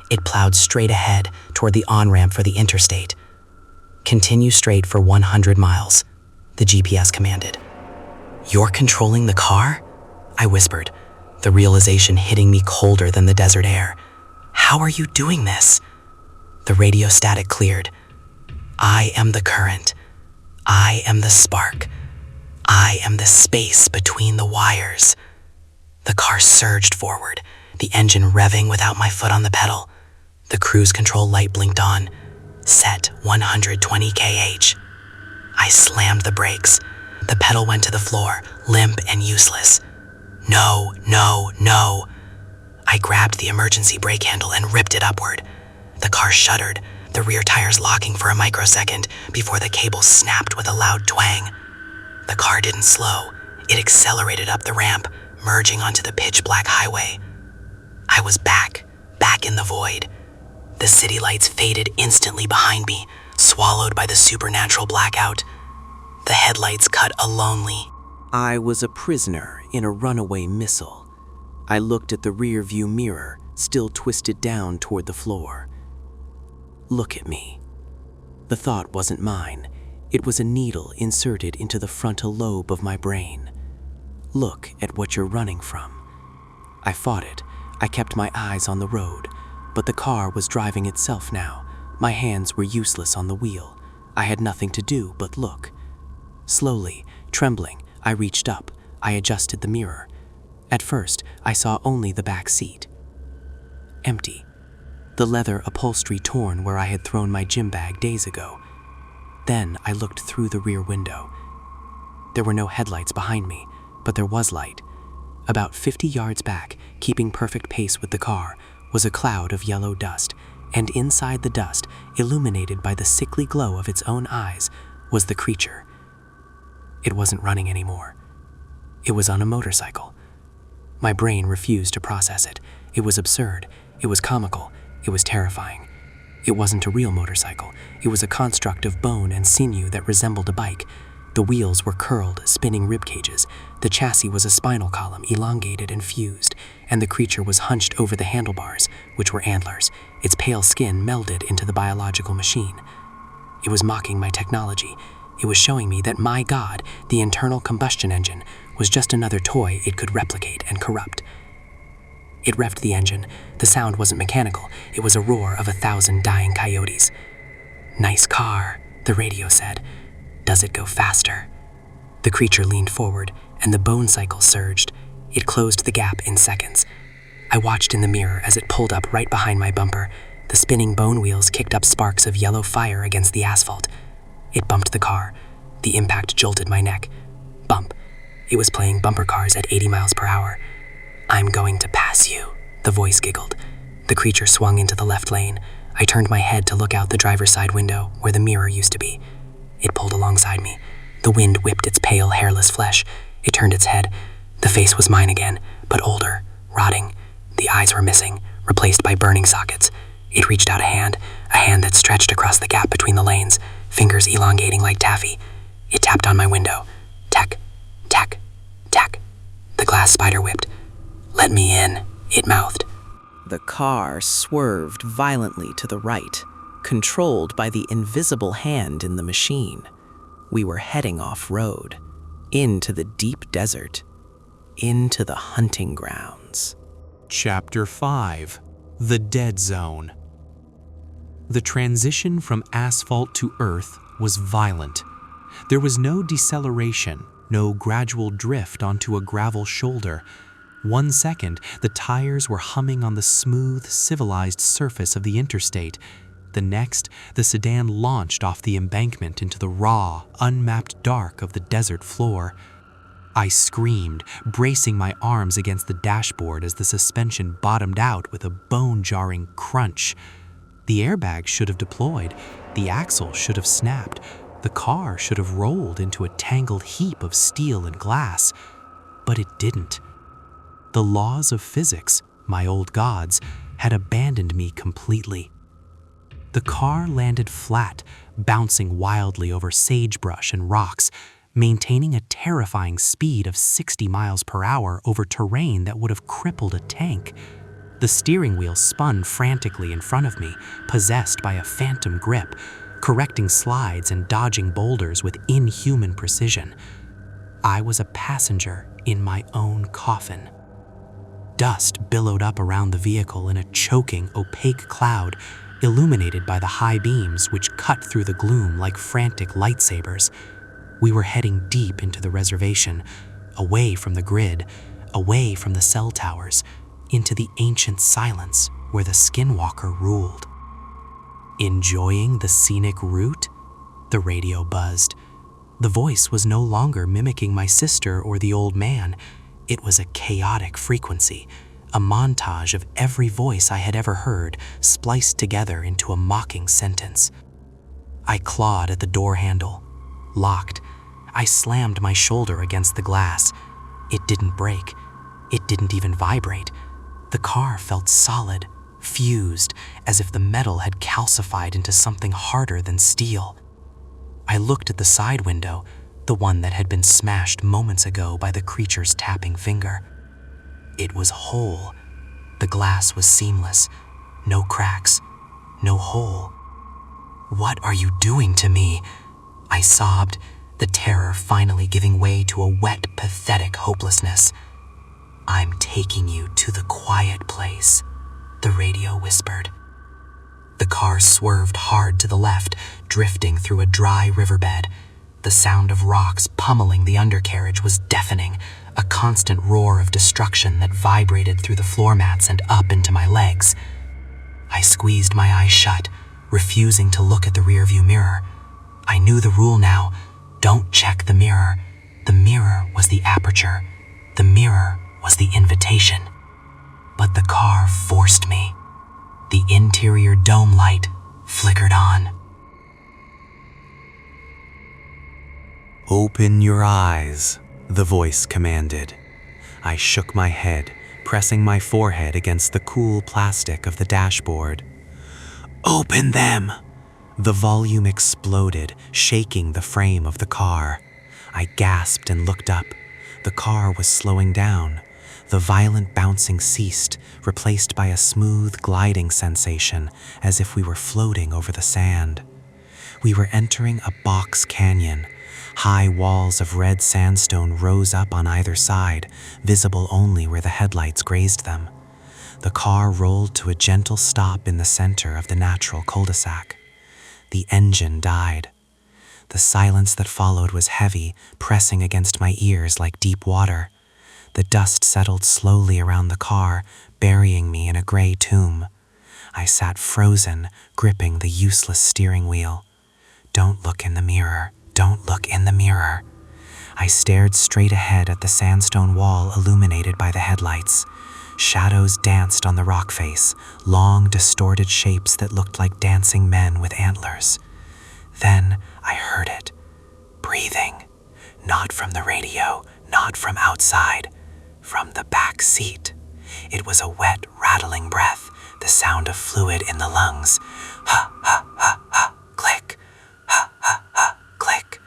It plowed straight ahead toward the on-ramp for the interstate. "Continue straight for 100 miles, the GPS commanded. "You're controlling the car?" I whispered, the realization hitting me colder than the desert air. "How are you doing this?" The radio static cleared. "I am the current. I am the spark. I am the space between the wires." The car surged forward, the engine revving without my foot on the pedal. The cruise control light blinked on. Set 120 kh. I slammed the brakes. The pedal went to the floor, limp and useless. No, no, no. I grabbed the emergency brake handle and ripped it upward. The car shuddered, the rear tires locking for a microsecond before the cable snapped with a loud twang. The car didn't slow. It accelerated up the ramp, merging onto the pitch-black highway. I was back in the void. The city lights faded instantly behind me, swallowed by the supernatural blackout. The headlights cut a lonely. I was a prisoner in a runaway missile. I looked at the rearview mirror, still twisted down toward the floor. Look at me. The thought wasn't mine. It was a needle inserted into the frontal lobe of my brain. Look at what you're running from. I fought it. I kept my eyes on the road, but the car was driving itself now. My hands were useless on the wheel. I had nothing to do but look. Slowly, trembling, I reached up. I adjusted the mirror. At first, I saw only the back seat. Empty. The leather upholstery torn where I had thrown my gym bag days ago. Then I looked through the rear window. There were no headlights behind me, but there was light. About 50 yards back, keeping perfect pace with the car, was a cloud of yellow dust, and inside the dust, illuminated by the sickly glow of its own eyes, was the creature. It wasn't running anymore. It was on a motorcycle. My brain refused to process it. It was absurd. It was comical. It was terrifying. It wasn't a real motorcycle. It was a construct of bone and sinew that resembled a bike. The wheels were curled, spinning rib cages. The chassis was a spinal column, elongated and fused, and the creature was hunched over the handlebars, which were antlers. Its pale skin melded into the biological machine. It was mocking my technology. It was showing me that my God, the internal combustion engine, was just another toy it could replicate and corrupt. It revved the engine. The sound wasn't mechanical. It was a roar of 1,000 dying coyotes. "Nice car," the radio said. "Does it go faster?" The creature leaned forward, and the bone cycle surged. It closed the gap in seconds. I watched in the mirror as it pulled up right behind my bumper. The spinning bone wheels kicked up sparks of yellow fire against the asphalt. It bumped the car. The impact jolted my neck. Bump. It was playing bumper cars at 80 miles per hour. "I'm going to pass you," the voice giggled. The creature swung into the left lane. I turned my head to look out the driver's side window, where the mirror used to be. It pulled alongside me. The wind whipped its pale, hairless flesh. It turned its head. The face was mine again, but older, rotting. The eyes were missing, replaced by burning sockets. It reached out a hand that stretched across the gap between the lanes, fingers elongating like taffy. It tapped on my window. Tack, tack, tack. The glass spider whipped. "Let me in," it mouthed. The car swerved violently to the right, controlled by the invisible hand in the machine. We were heading off-road, into the deep desert, into the hunting grounds. Chapter 5: The Dead Zone. The transition from asphalt to earth was violent. There was no deceleration, no gradual drift onto a gravel shoulder. 1 second, the tires were humming on the smooth, civilized surface of the interstate. The next, the sedan launched off the embankment into the raw, unmapped dark of the desert floor. I screamed, bracing my arms against the dashboard as the suspension bottomed out with a bone-jarring crunch. The airbag should have deployed. The axle should have snapped. The car should have rolled into a tangled heap of steel and glass. But it didn't. The laws of physics, my old gods, had abandoned me completely. The car landed flat, bouncing wildly over sagebrush and rocks, maintaining a terrifying speed of 60 miles per hour over terrain that would have crippled a tank. The steering wheel spun frantically in front of me, possessed by a phantom grip, correcting slides and dodging boulders with inhuman precision. I was a passenger in my own coffin. Dust billowed up around the vehicle in a choking, opaque cloud, illuminated by the high beams which cut through the gloom like frantic lightsabers. We were heading deep into the reservation, away from the grid, away from the cell towers, into the ancient silence where the skinwalker ruled. Enjoying the scenic route? The radio buzzed. The voice was no longer mimicking my sister or the old man. It was a chaotic frequency, a montage of every voice I had ever heard, spliced together into a mocking sentence. I clawed at the door handle. Locked. I slammed my shoulder against the glass. It didn't break. It didn't even vibrate. The car felt solid, fused, as if the metal had calcified into something harder than steel. I looked at the side window, the one that had been smashed moments ago by the creature's tapping finger. It was whole. The glass was seamless. No cracks. No hole. "What are you doing to me?" I sobbed, the terror finally giving way to a wet, pathetic hopelessness. "I'm taking you to the quiet place," the radio whispered. The car swerved hard to the left, drifting through a dry riverbed. The sound of rocks pummeling the undercarriage was deafening, a constant roar of destruction that vibrated through the floor mats and up into my legs. I squeezed my eyes shut, refusing to look at the rearview mirror. I knew the rule now: don't check the mirror. The mirror was the aperture. The mirror was the invitation. But the car forced me. The interior dome light flickered on. "Open your eyes," the voice commanded. I shook my head, pressing my forehead against the cool plastic of the dashboard. "Open them!" The volume exploded, shaking the frame of the car. I gasped and looked up. The car was slowing down. The violent bouncing ceased, replaced by a smooth gliding sensation, as if we were floating over the sand. We were entering a box canyon. High walls of red sandstone rose up on either side, visible only where the headlights grazed them. The car rolled to a gentle stop in the center of the natural cul-de-sac. The engine died. The silence that followed was heavy, pressing against my ears like deep water. The dust settled slowly around the car, burying me in a gray tomb. I sat frozen, gripping the useless steering wheel. "Don't look in the mirror. Don't look in the mirror." I stared straight ahead at the sandstone wall illuminated by the headlights. Shadows danced on the rock face, long, distorted shapes that looked like dancing men with antlers. Then I heard it. Breathing. Not from the radio, not from outside. From the back seat. It was a wet, rattling breath, the sound of fluid in the lungs. Ha, ha, ha, ha, click. Ha, ha, ha, click.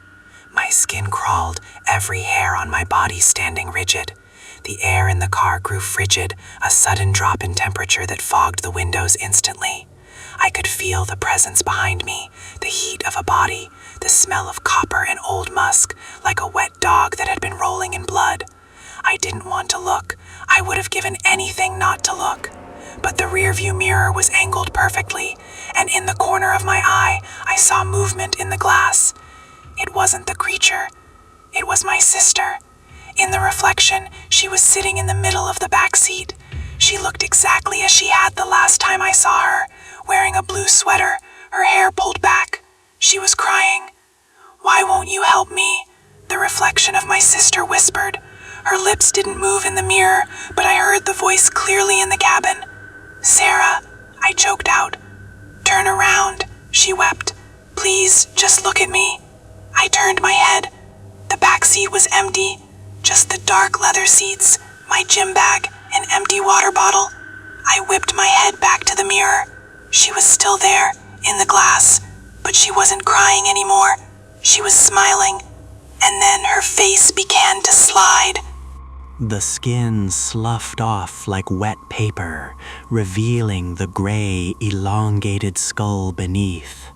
My skin crawled, every hair on my body standing rigid. The air in the car grew frigid, a sudden drop in temperature that fogged the windows instantly. I could feel the presence behind me, the heat of a body, the smell of copper and old musk, like a wet dog that had been rolling in blood. I didn't want to look. I would have given anything not to look. But the rearview mirror was angled perfectly, and in the corner of my eye, I saw movement in the glass. It wasn't the creature. It was my sister. In the reflection, she was sitting in the middle of the back seat. She looked exactly as she had the last time I saw her, wearing a blue sweater, her hair pulled back. She was crying. "Why won't you help me?" the reflection of my sister whispered. Her lips didn't move in the mirror, but I heard the voice clearly in the cabin. "Sarah," I choked out. "Turn around," she wept. "Please, just look at me." I turned my head. The back seat was empty, just the dark leather seats, my gym bag, an empty water bottle. I whipped my head back to the mirror. She was still there, in the glass, but she wasn't crying anymore. She was smiling, and then her face began to slide. The skin sloughed off like wet paper, revealing the gray, elongated skull beneath.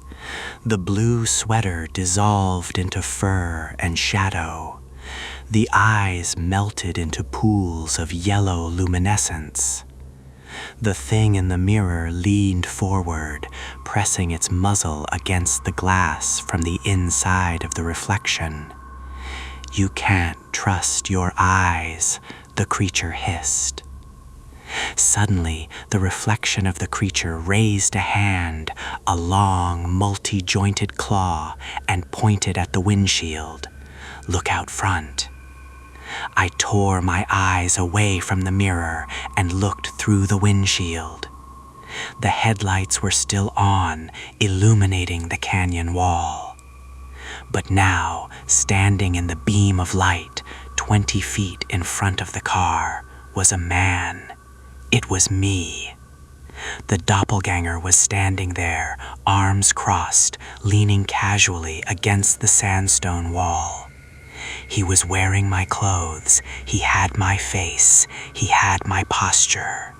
The blue sweater dissolved into fur and shadow. The eyes melted into pools of yellow luminescence. The thing in the mirror leaned forward, pressing its muzzle against the glass from the inside of the reflection. "You can't trust your eyes," the creature hissed. Suddenly, the reflection of the creature raised a hand, a long, multi-jointed claw, and pointed at the windshield. "Look out front." I tore my eyes away from the mirror and looked through the windshield. The headlights were still on, illuminating the canyon wall. But now, standing in the beam of light, 20 feet in front of the car, was a man. It was me. The doppelganger was standing there, arms crossed, leaning casually against the sandstone wall. He was wearing my clothes, he had my face, he had my posture.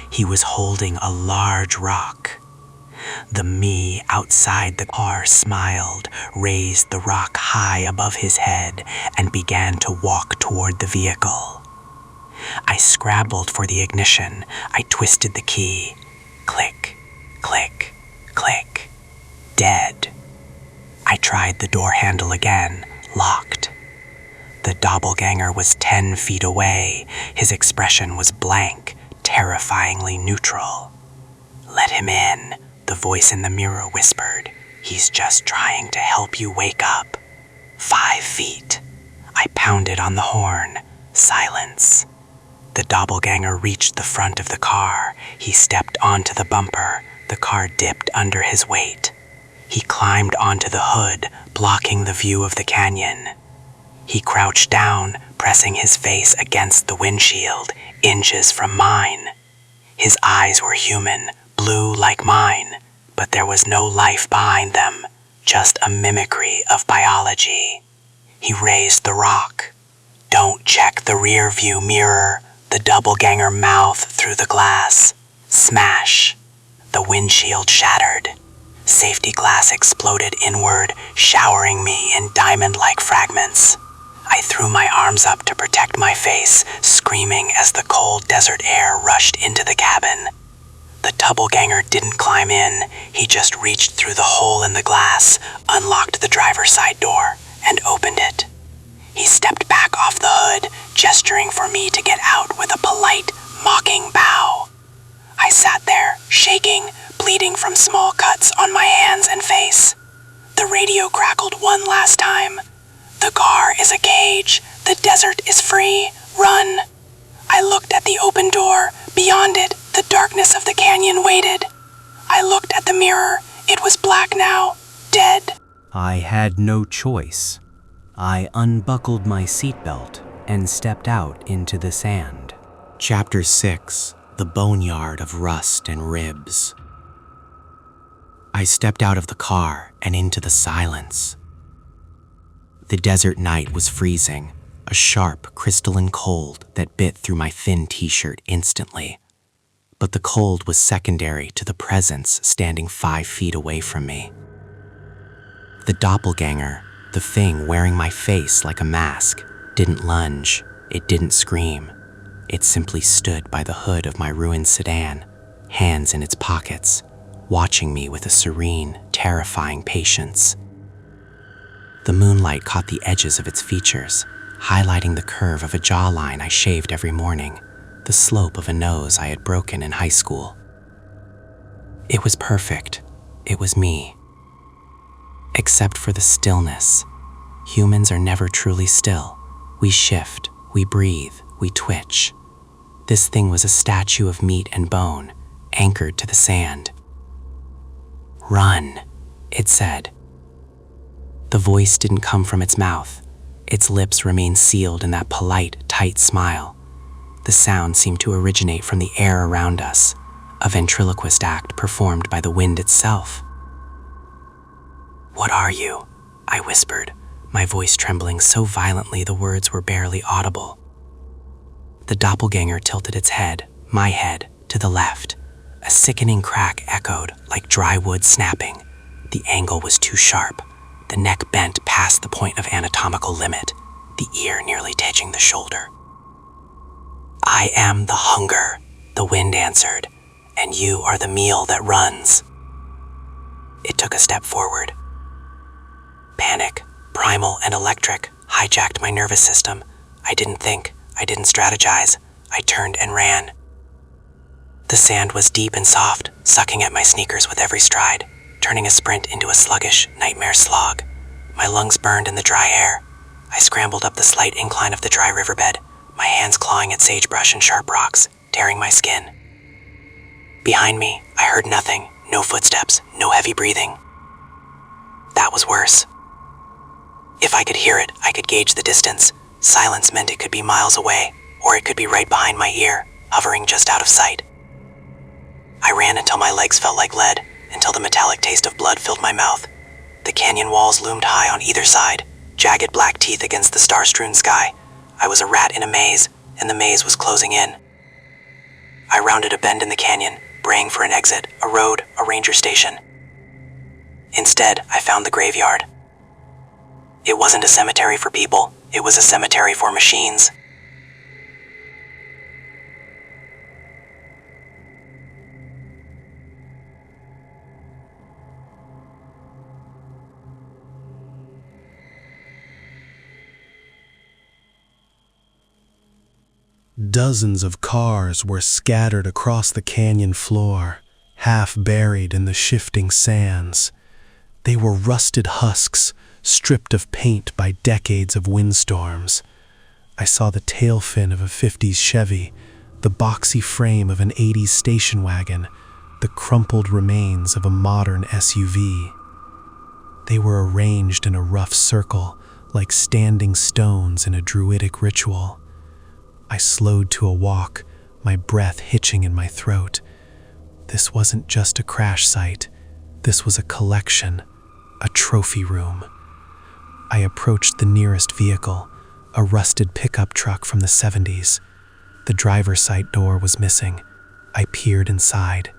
He was holding a large rock. The me outside the car smiled, raised the rock high above his head, and began to walk toward the vehicle. I scrabbled for the ignition. I twisted the key. Click, click, click. Dead. I tried the door handle again. Locked. The doppelganger was 10 feet away. His expression was blank, terrifyingly neutral. "Let him in," the voice in the mirror whispered. "He's just trying to help you wake up." 5 feet. I pounded on the horn. Silence. The doppelganger reached the front of the car. He stepped onto the bumper. The car dipped under his weight. He climbed onto the hood, blocking the view of the canyon. He crouched down, pressing his face against the windshield, inches from mine. His eyes were human, blue like mine, but there was no life behind them, just a mimicry of biology. He raised the rock. "Don't check the rear view mirror," the doppelganger mouthed through the glass. Smash. The windshield shattered. Safety glass exploded inward, showering me in diamond-like fragments. I threw my arms up to protect my face, screaming as the cold desert air rushed into the cabin. The doppelganger didn't climb in. He just reached through the hole in the glass, unlocked the driver's side door, and opened it. He stepped back off the hood, gesturing for me to get out with a polite, mocking bow. I sat there, shaking, bleeding from small cuts on my hands and face. The radio crackled one last time. "The car is a cage. The desert is free. Run." I looked at the open door. Beyond it, the darkness of the canyon waited. I looked at the mirror. It was black now, dead. I had no choice. I unbuckled my seatbelt and stepped out into the sand. Chapter 6: The Boneyard of Rust and Ribs. I stepped out of the car and into the silence. The desert night was freezing, a sharp, crystalline cold that bit through my thin t-shirt instantly. But the cold was secondary to the presence standing 5 feet away from me. The doppelganger, the thing wearing my face like a mask, didn't lunge, it didn't scream. It simply stood by the hood of my ruined sedan, hands in its pockets, watching me with a serene, terrifying patience. The moonlight caught the edges of its features, highlighting the curve of a jawline I shaved every morning, the slope of a nose I had broken in high school. It was perfect. It was me. Except for the stillness. Humans are never truly still. We shift, we breathe, we twitch. This thing was a statue of meat and bone, anchored to the sand. "Run," it said. The voice didn't come from its mouth. Its lips remained sealed in that polite, tight smile. The sound seemed to originate from the air around us, a ventriloquist act performed by the wind itself. "What are you?" I whispered, my voice trembling so violently the words were barely audible. The doppelganger tilted its head, my head, to the left. A sickening crack echoed like dry wood snapping. The angle was too sharp. The neck bent past the point of anatomical limit, the ear nearly touching the shoulder. "I am the hunger," the wind answered, "and you are the meal that runs." It took a step forward. Panic, primal and electric, hijacked my nervous system. I didn't think, I didn't strategize. I turned and ran. The sand was deep and soft, sucking at my sneakers with every stride, turning a sprint into a sluggish, nightmare slog. My lungs burned in the dry air. I scrambled up the slight incline of the dry riverbed, my hands clawing at sagebrush and sharp rocks, tearing my skin. Behind me, I heard nothing, no footsteps, no heavy breathing. That was worse. If I could hear it, I could gauge the distance. Silence meant it could be miles away, or it could be right behind my ear, hovering just out of sight. I ran until my legs felt like lead, until the metallic taste of blood filled my mouth. The canyon walls loomed high on either side, jagged black teeth against the star-strewn sky. I was a rat in a maze, and the maze was closing in. I rounded a bend in the canyon, braying for an exit, a road, a ranger station. Instead, I found the graveyard. It wasn't a cemetery for people, it was a cemetery for machines. Dozens of cars were scattered across the canyon floor, half buried in the shifting sands. They were rusted husks, stripped of paint by decades of windstorms. I saw the tail fin of a 50s Chevy, the boxy frame of an 80s station wagon, the crumpled remains of a modern SUV. They were arranged in a rough circle, like standing stones in a druidic ritual. I slowed to a walk, my breath hitching in my throat. This wasn't just a crash site. This was a collection, a trophy room. I approached the nearest vehicle, a rusted pickup truck from the 70s. The driver's side door was missing. I peered inside.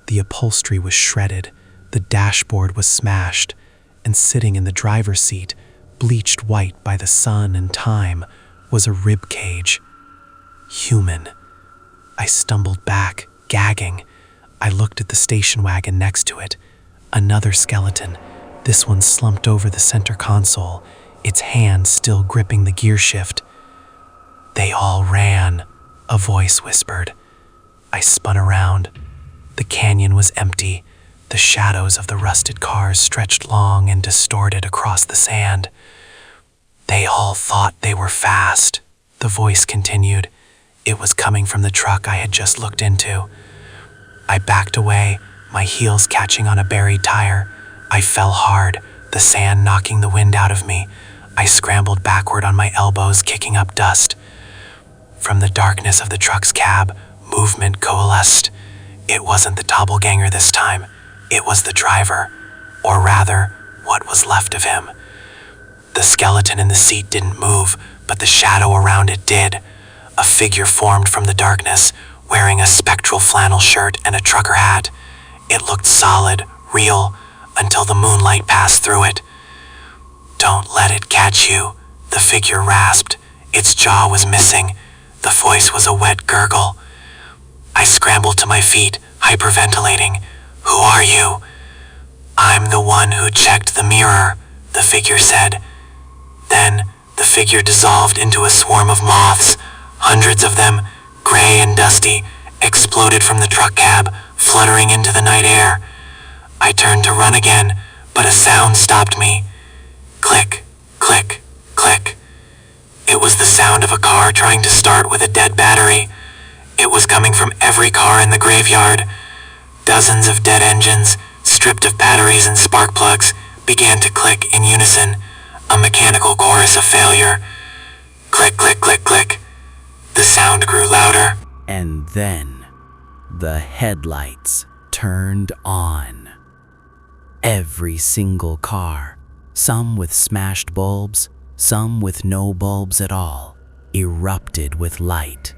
The upholstery was shredded, the dashboard was smashed, and sitting in the driver's seat, bleached white by the sun and time, was a rib cage. Human. I stumbled back, gagging. I looked at the station wagon next to it. Another skeleton, this one slumped over the center console, its hand still gripping the gear shift. "They all ran," a voice whispered. I spun around. The canyon was empty. The shadows of the rusted cars stretched long and distorted across the sand. "They all thought they were fast," the voice continued. It was coming from the truck I had just looked into. I backed away, my heels catching on a buried tire. I fell hard, the sand knocking the wind out of me. I scrambled backward on my elbows, kicking up dust. From the darkness of the truck's cab, movement coalesced. It wasn't the doppelganger this time. It was the driver, or rather, what was left of him. The skeleton in the seat didn't move, but the shadow around it did. A figure formed from the darkness, wearing a spectral flannel shirt and a trucker hat. It looked solid, real, until the moonlight passed through it. "Don't let it catch you," the figure rasped. Its jaw was missing. The voice was a wet gurgle. I scrambled to my feet, hyperventilating. "Who are you?" "I'm the one who checked the mirror," the figure said. Then the figure dissolved into a swarm of moths. Hundreds of them, gray and dusty, exploded from the truck cab, fluttering into the night air. I turned to run again, but a sound stopped me. Click, click, click. It was the sound of a car trying to start with a dead battery. It was coming from every car in the graveyard. Dozens of dead engines, stripped of batteries and spark plugs, began to click in unison, a mechanical chorus of failure. Click, click, click, click. The sound grew louder. And then the headlights turned on. Every single car, some with smashed bulbs, some with no bulbs at all, erupted with light.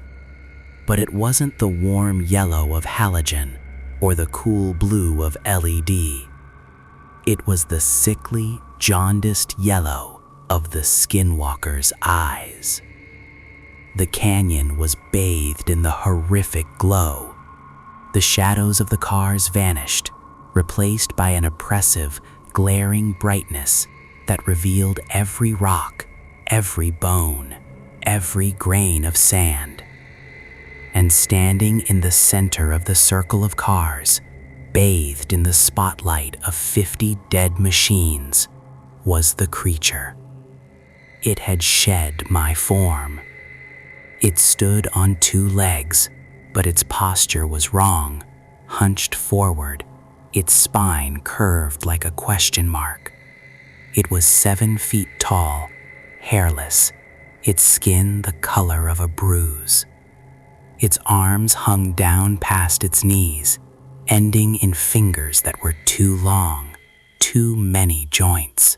But it wasn't the warm yellow of halogen or the cool blue of LED. It was the sickly, jaundiced yellow of the skinwalker's eyes. The canyon was bathed in the horrific glow. The shadows of the cars vanished, replaced by an oppressive, glaring brightness that revealed every rock, every bone, every grain of sand. and standing in the center of the circle of cars, bathed in the spotlight of 50 dead machines, was the creature. It had shed my form. It stood on 2 legs, but its posture was wrong, hunched forward, its spine curved like a question mark. It was 7 feet tall, hairless, its skin the color of a bruise. Its arms hung down past its knees, ending in fingers that were too long, too many joints.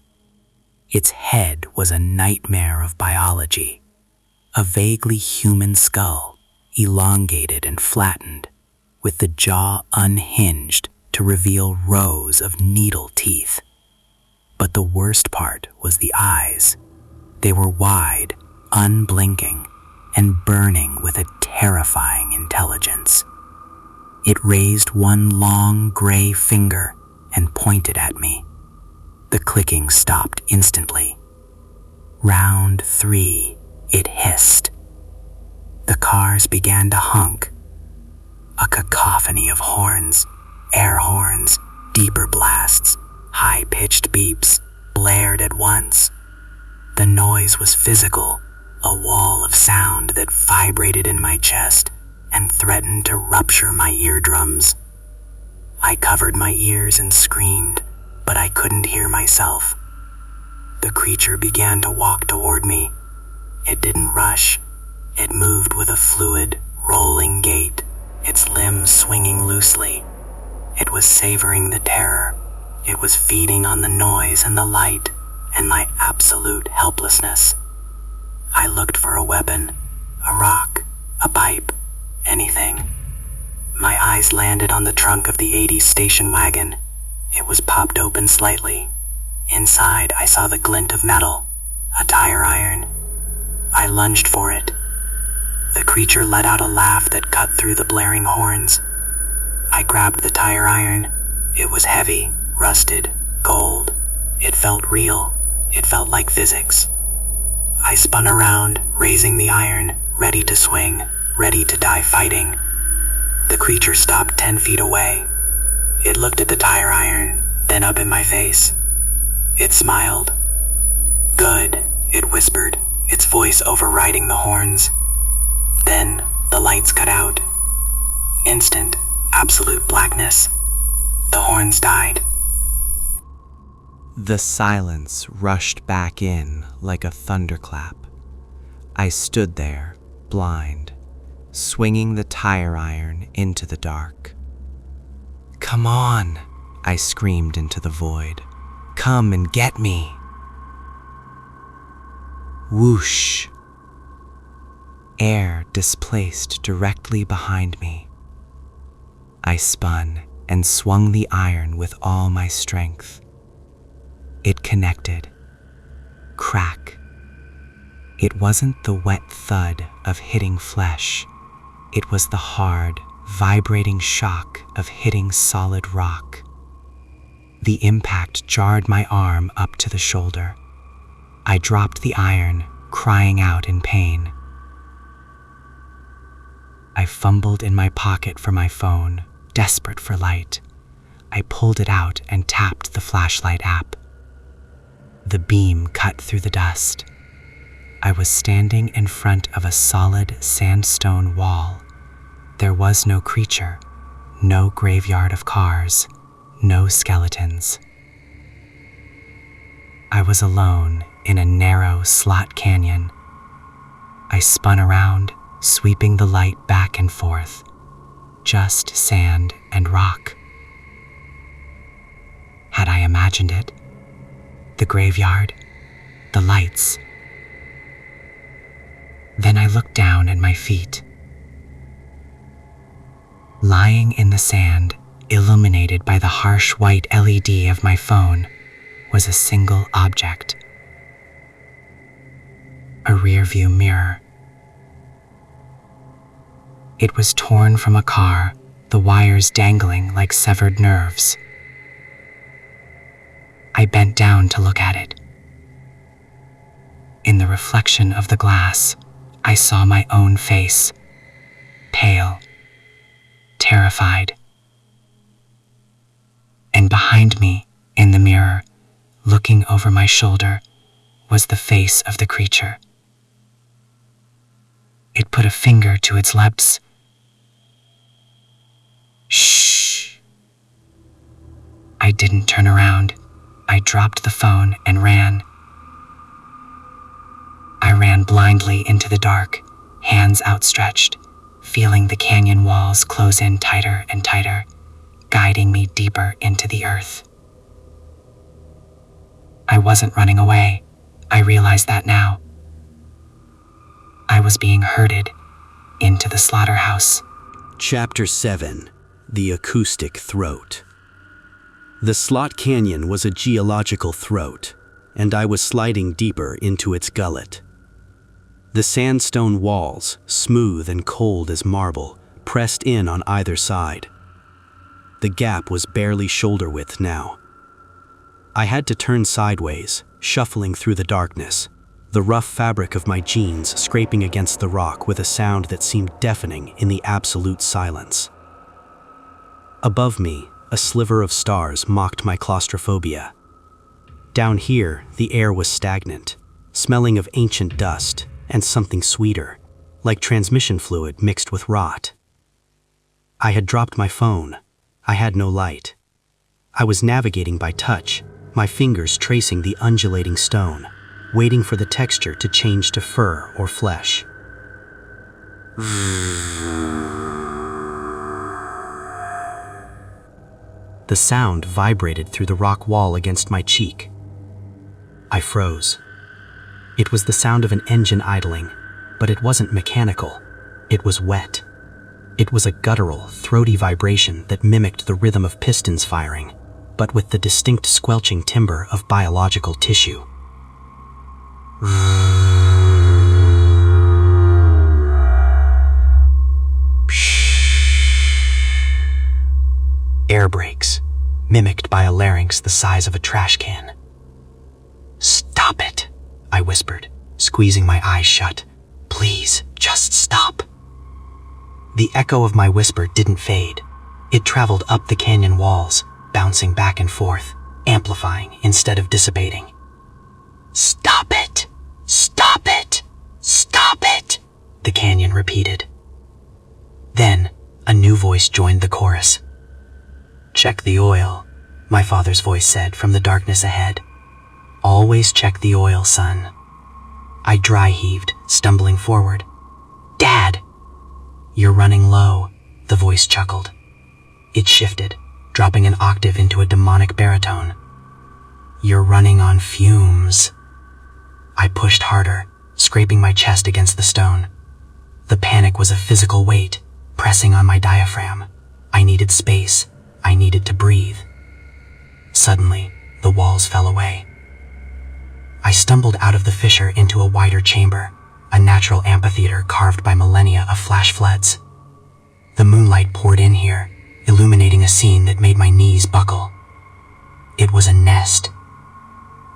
Its head was a nightmare of biology, a vaguely human skull, elongated and flattened, with the jaw unhinged to reveal rows of needle teeth. But the worst part was the eyes. They were wide, unblinking, and burning with a terrifying intelligence. It raised one long gray finger and pointed at me. The clicking stopped instantly. Round 3, it hissed. The cars began to honk. A cacophony of horns, air horns, deeper blasts, high-pitched beeps blared at once. The noise was physical, a wall of sound that vibrated in my chest and threatened to rupture my eardrums. I covered my ears and screamed, but I couldn't hear myself. The creature began to walk toward me. It didn't rush. It moved with a fluid, rolling gait, its limbs swinging loosely. It was savoring the terror. It was feeding on the noise and the light and my absolute helplessness. I looked for a weapon, a rock, a pipe, anything. My eyes landed on the trunk of the 80s station wagon. It was popped open slightly. Inside, I saw the glint of metal, a tire iron. I lunged for it. The creature let out a laugh that cut through the blaring horns. I grabbed the tire iron. It was heavy, rusted, gold. It felt real. It felt like physics. I spun around, raising the iron, ready to swing, ready to die fighting. The creature stopped 10 feet away. It looked at the tire iron, then up in my face. It smiled. "Good," it whispered, its voice overriding the horns. Then the lights cut out. Instant, absolute blackness. The horns died. The silence rushed back in like a thunderclap. I stood there, blind, swinging the tire iron into the dark. "Come on," I screamed into the void. "Come and get me." Whoosh! Air displaced directly behind me. I spun and swung the iron with all my strength. It connected. Crack. It wasn't the wet thud of hitting flesh. It was the hard, vibrating shock of hitting solid rock. The impact jarred my arm up to the shoulder. I dropped the iron, crying out in pain. I fumbled in my pocket for my phone, desperate for light. I pulled it out and tapped the flashlight app. The beam cut through the dust. I was standing in front of a solid sandstone wall. There was no creature, no graveyard of cars, no skeletons. I was alone in a narrow slot canyon. I spun around, sweeping the light back and forth. Just sand and rock. Had I imagined it? The graveyard, the lights. Then I looked down at my feet. Lying in the sand, illuminated by the harsh white LED of my phone, was a single object. A rearview mirror. It was torn from a car, the wires dangling like severed nerves. I bent down to look at it. In the reflection of the glass, I saw my own face, pale, terrified. And behind me, in the mirror, looking over my shoulder, was the face of the creature. It put a finger to its lips. Shh. I didn't turn around. I dropped the phone and ran. I ran blindly into the dark, hands outstretched, feeling the canyon walls close in tighter and tighter, guiding me deeper into the earth. I wasn't running away. I realized that now. I was being herded into the slaughterhouse. Chapter 7: The Acoustic Throat. The Slot Canyon was a geological throat, and I was sliding deeper into its gullet. The sandstone walls, smooth and cold as marble, pressed in on either side. The gap was barely shoulder width now. I had to turn sideways, shuffling through the darkness, the rough fabric of my jeans scraping against the rock with a sound that seemed deafening in the absolute silence. Above me, a sliver of stars mocked my claustrophobia. Down here, the air was stagnant, smelling of ancient dust and something sweeter, like transmission fluid mixed with rot. I had dropped my phone. I had no light. I was navigating by touch, my fingers tracing the undulating stone, waiting for the texture to change to fur or flesh. The sound vibrated through the rock wall against my cheek. I froze. It was the sound of an engine idling, but it wasn't mechanical. It was wet. It was a guttural, throaty vibration that mimicked the rhythm of pistons firing, but with the distinct squelching timbre of biological tissue. Air brakes, mimicked by a larynx the size of a trash can. "Stop it," I whispered, squeezing my eyes shut. "Please, just stop." The echo of my whisper didn't fade. It traveled up the canyon walls, bouncing back and forth, amplifying instead of dissipating. "Stop it! Stop it! Stop it!" the canyon repeated. Then, a new voice joined the chorus. "Check the oil," my father's voice said from the darkness ahead. "Always check the oil, son." I dry heaved, stumbling forward. "Dad!" "You're running low," the voice chuckled. It shifted, dropping an octave into a demonic baritone. "You're running on fumes." I pushed harder, scraping my chest against the stone. The panic was a physical weight, pressing on my diaphragm. I needed space. I needed to breathe. Suddenly, the walls fell away. I stumbled out of the fissure into a wider chamber, a natural amphitheater carved by millennia of flash floods. The moonlight poured in here, illuminating a scene that made my knees buckle. It was a nest,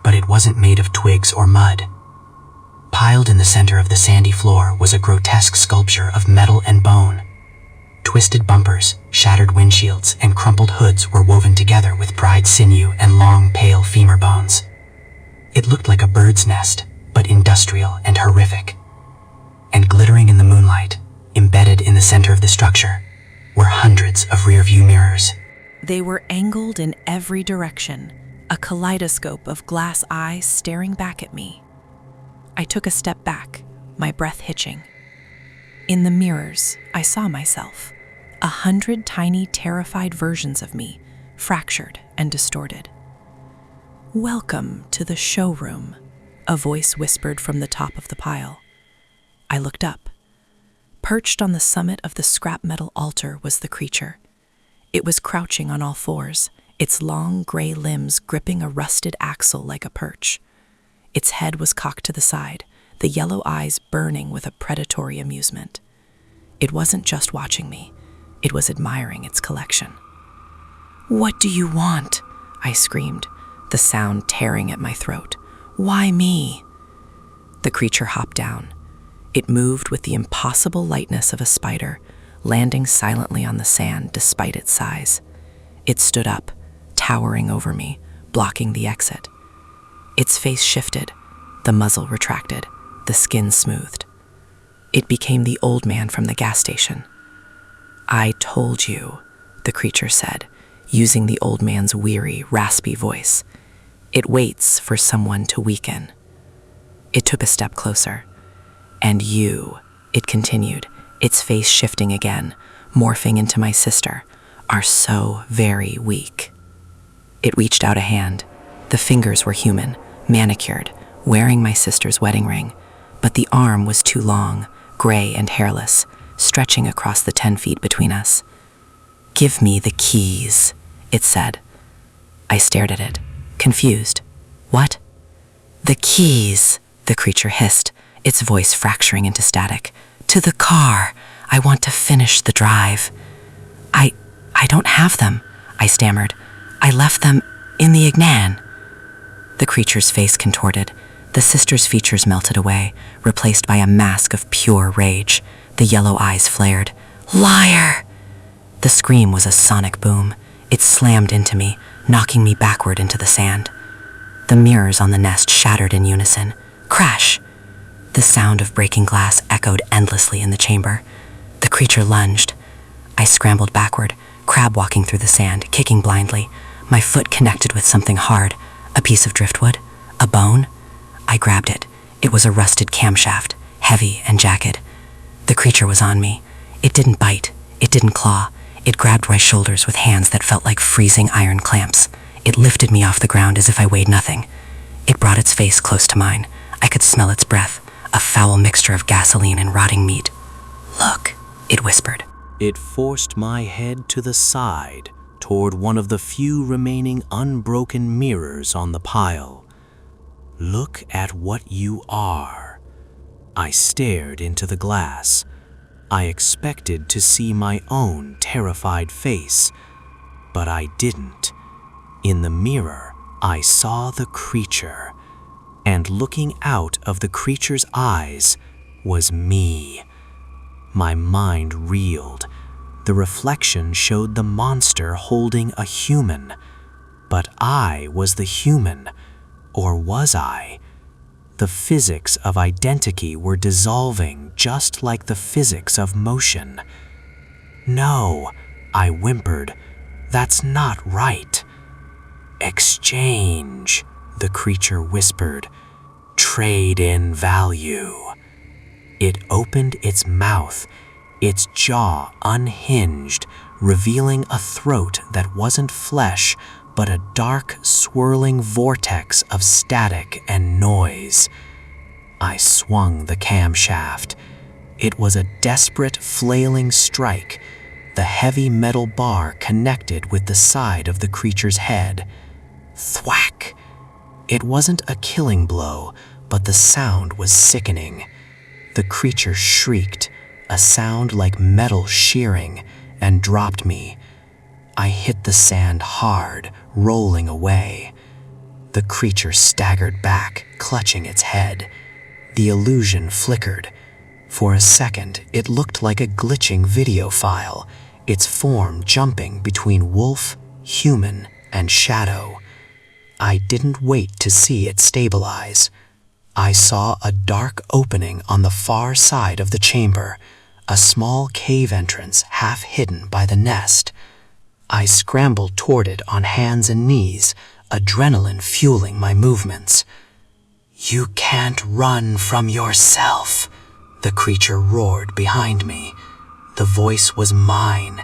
but it wasn't made of twigs or mud. Piled in the center of the sandy floor was a grotesque sculpture of metal and bone. Twisted bumpers, shattered windshields, and crumpled hoods were woven together with dried sinew and long, pale femur bones. It looked like a bird's nest, but industrial and horrific. And glittering in the moonlight, embedded in the center of the structure, were hundreds of rearview mirrors. They were angled in every direction, a kaleidoscope of glass eyes staring back at me. I took a step back, my breath hitching. In the mirrors, I saw myself, 100 tiny, terrified versions of me, fractured and distorted. "Welcome to the showroom," a voice whispered from the top of the pile. I looked up. Perched on the summit of the scrap metal altar was the creature. It was crouching on all fours, its long gray limbs gripping a rusted axle like a perch. Its head was cocked to the side, the yellow eyes burning with a predatory amusement. It wasn't just watching me, it was admiring its collection. "What do you want?" I screamed, the sound tearing at my throat. "Why me?" The creature hopped down. It moved with the impossible lightness of a spider, landing silently on the sand despite its size. It stood up, towering over me, blocking the exit. Its face shifted, the muzzle retracted, the skin smoothed. It became the old man from the gas station. "I told you," the creature said, using the old man's weary, raspy voice. "It waits for someone to weaken." It took a step closer. "And you," it continued, its face shifting again, morphing into my sister, "are so very weak." It reached out a hand. The fingers were human, manicured, wearing my sister's wedding ring, but the arm was too long, gray and hairless, stretching across the 10 feet between us. "Give me the keys," it said. I stared at it, confused. "What?" "The keys," the creature hissed, its voice fracturing into static. "To the car. I want to finish the drive." I don't have them," I stammered. "I left them in the ignan." The creature's face contorted. The sister's features melted away, replaced by a mask of pure rage. The yellow eyes flared. "Liar!" The scream was a sonic boom. It slammed into me, knocking me backward into the sand. The mirrors on the nest shattered in unison. Crash! The sound of breaking glass echoed endlessly in the chamber. The creature lunged. I scrambled backward, crab-walking through the sand, kicking blindly. My foot connected with something hard. A piece of driftwood? A bone? I grabbed it. It was a rusted camshaft, heavy and jagged. The creature was on me. It didn't bite. It didn't claw. It grabbed my shoulders with hands that felt like freezing iron clamps. It lifted me off the ground as if I weighed nothing. It brought its face close to mine. I could smell its breath, a foul mixture of gasoline and rotting meat. "Look," it whispered. It forced my head to the side, toward one of the few remaining unbroken mirrors on the pile. "Look at what you are." I stared into the glass. I expected to see my own terrified face, but I didn't. In the mirror, I saw the creature, and looking out of the creature's eyes was me. My mind reeled. The reflection showed the monster holding a human, but I was the human, or was I? The physics of identity were dissolving just like the physics of motion. "No," I whimpered, "that's not right." "Exchange," the creature whispered. "Trade in value." It opened its mouth, its jaw unhinged, revealing a throat that wasn't flesh, but a dark, swirling vortex of static and noise. I swung the camshaft. It was a desperate, flailing strike. The heavy metal bar connected with the side of the creature's head. Thwack! It wasn't a killing blow, but the sound was sickening. The creature shrieked, a sound like metal shearing, and dropped me. I hit the sand hard, rolling away. The creature staggered back, clutching its head. The illusion flickered. For a second, it looked like a glitching video file, its form jumping between wolf, human, and shadow. I didn't wait to see it stabilize. I saw a dark opening on the far side of the chamber, a small cave entrance half hidden by the nest. I scrambled toward it on hands and knees, adrenaline fueling my movements. "You can't run from yourself," the creature roared behind me. The voice was mine.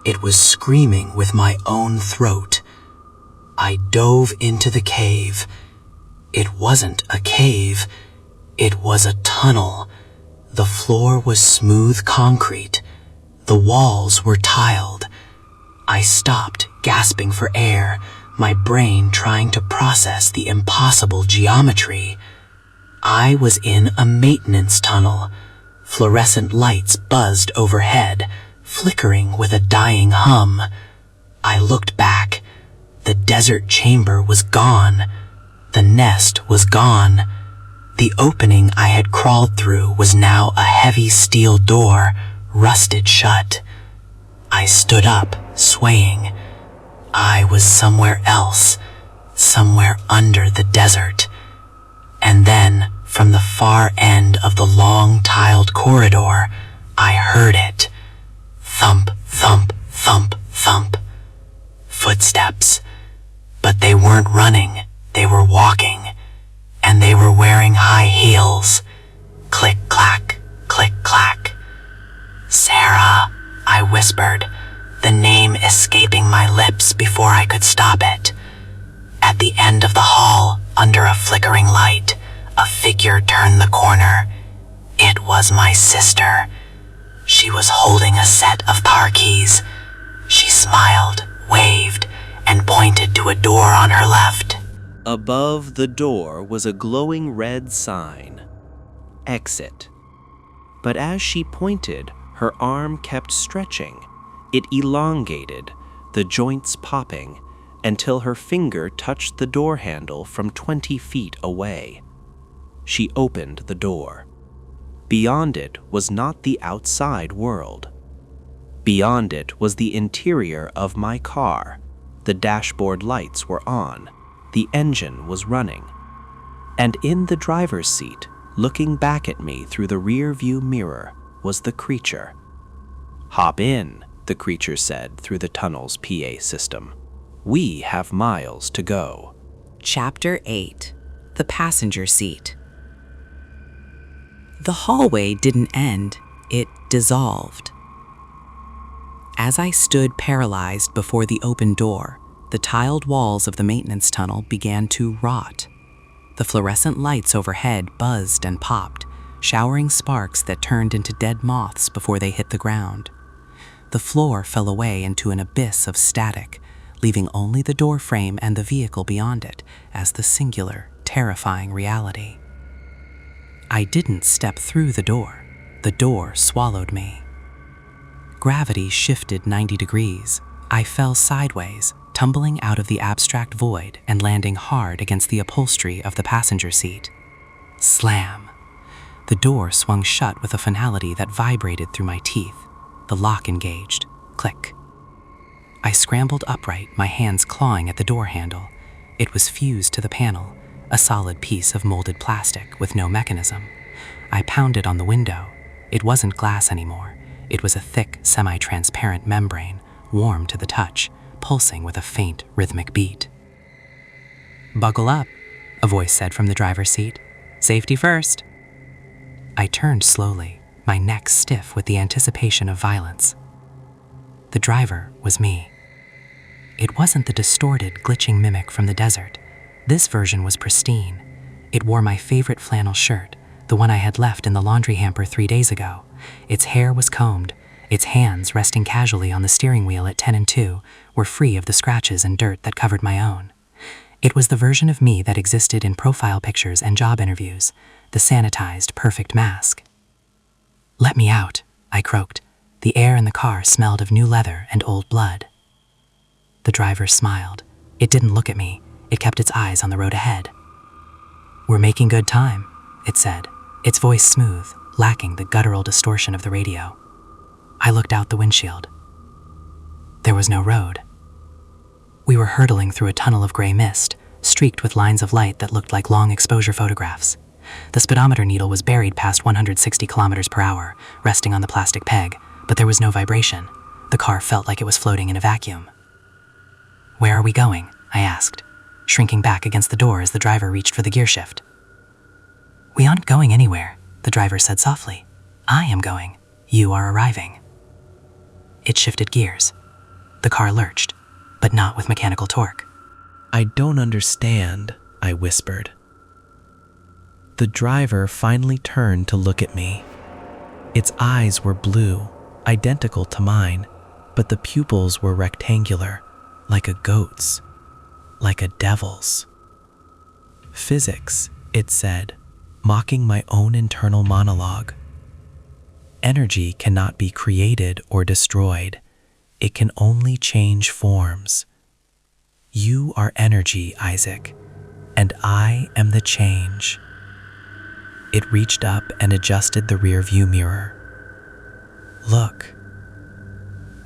It was screaming with my own throat. I dove into the cave. It wasn't a cave. It was a tunnel. The floor was smooth concrete. The walls were tiled. I stopped, gasping for air, my brain trying to process the impossible geometry. I was in a maintenance tunnel. Fluorescent lights buzzed overhead, flickering with a dying hum. I looked back. The desert chamber was gone. The nest was gone. The opening I had crawled through was now a heavy steel door, rusted shut. I stood up, swaying. I was somewhere else, somewhere under the desert. And then, from the far end of the long tiled corridor, I heard it. Thump, thump, thump, thump. Footsteps. But they weren't running, they were walking. And they were wearing high heels. Click, clack, click, clack. Sarah, I whispered, the name escaping my lips before I could stop it. At the end of the hall, under a flickering light, a figure turned the corner. It was my sister. She was holding a set of car keys. She smiled, waved, and pointed to a door on her left. Above the door was a glowing red sign, Exit. But as she pointed, her arm kept stretching. It elongated, the joints popping, until her finger touched the door handle from 20 feet away. She opened the door. Beyond it was not the outside world. Beyond it was the interior of my car. The dashboard lights were on. The engine was running. And in the driver's seat, looking back at me through the rear view mirror, was the creature. "Hop in," the creature said through the tunnel's PA system. "We have miles to go." Chapter 8. The Passenger Seat. The hallway didn't end, it dissolved. As I stood paralyzed before the open door, the tiled walls of the maintenance tunnel began to rot. The fluorescent lights overhead buzzed and popped, showering sparks that turned into dead moths before they hit the ground. The floor fell away into an abyss of static, leaving only the door frame and the vehicle beyond it as the singular, terrifying reality. I didn't step through the door swallowed me. Gravity shifted 90 degrees. I fell sideways, tumbling out of the abstract void and landing hard against the upholstery of the passenger seat. Slam! The door swung shut with a finality that vibrated through my teeth. The lock engaged. Click. I scrambled upright, my hands clawing at the door handle. It was fused to the panel, a solid piece of molded plastic with no mechanism. I pounded on the window. It wasn't glass anymore. It was a thick, semi-transparent membrane, warm to the touch, pulsing with a faint, rhythmic beat. "Buckle up," a voice said from the driver's seat. "Safety first." I turned slowly, my neck stiff with the anticipation of violence. The driver was me. It wasn't the distorted, glitching mimic from the desert. This version was pristine. It wore my favorite flannel shirt, the one I had left in the laundry hamper 3 days ago. Its hair was combed. Its hands, resting casually on the steering wheel at 10 and 2, were free of the scratches and dirt that covered my own. It was the version of me that existed in profile pictures and job interviews, the sanitized, perfect mask. "Let me out," I croaked. The air in the car smelled of new leather and old blood. The driver smiled. It didn't look at me. It kept its eyes on the road ahead. "We're making good time," it said, its voice smooth, lacking the guttural distortion of the radio. I looked out the windshield. There was no road. We were hurtling through a tunnel of gray mist, streaked with lines of light that looked like long exposure photographs. The speedometer needle was buried past 160 kilometers per hour, resting on the plastic peg, but there was no vibration. The car felt like it was floating in a vacuum. "Where are we going?" I asked, shrinking back against the door as the driver reached for the gear shift. "We aren't going anywhere," the driver said softly. "I am going. You are arriving." It shifted gears. The car lurched, but not with mechanical torque. "I don't understand," I whispered. The driver finally turned to look at me. Its eyes were blue, identical to mine, but the pupils were rectangular, like a goat's, like a devil's. "Physics," it said, mocking my own internal monologue. "Energy cannot be created or destroyed. It can only change forms. You are energy, Isaac, and I am the change." It reached up and adjusted the rear view mirror. Look.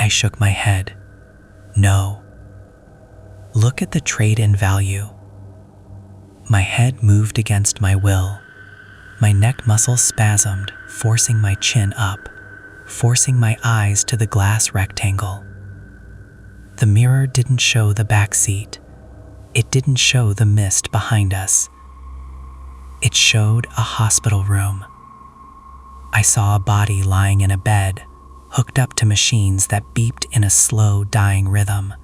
I shook my head. No. Look at the trade-in value. My head moved against my will. My neck muscles spasmed, forcing my chin up, forcing my eyes to the glass rectangle. The mirror didn't show the back seat. It didn't show the mist behind us. It showed a hospital room. I saw a body lying in a bed, hooked up to machines that beeped in a slow, dying rhythm.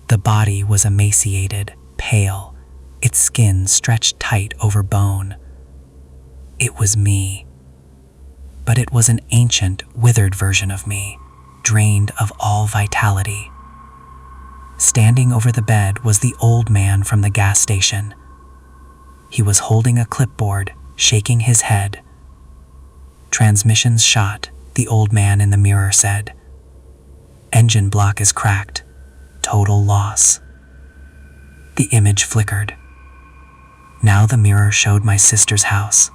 The body was emaciated, pale, its skin stretched tight over bone. It was me. But it was an ancient, withered version of me, drained of all vitality. Standing over the bed was the old man from the gas station. He was holding a clipboard, shaking his head. "Transmissions shot," the old man in the mirror said. "Engine block is cracked. Total loss." The image flickered. Now the mirror showed my sister's house.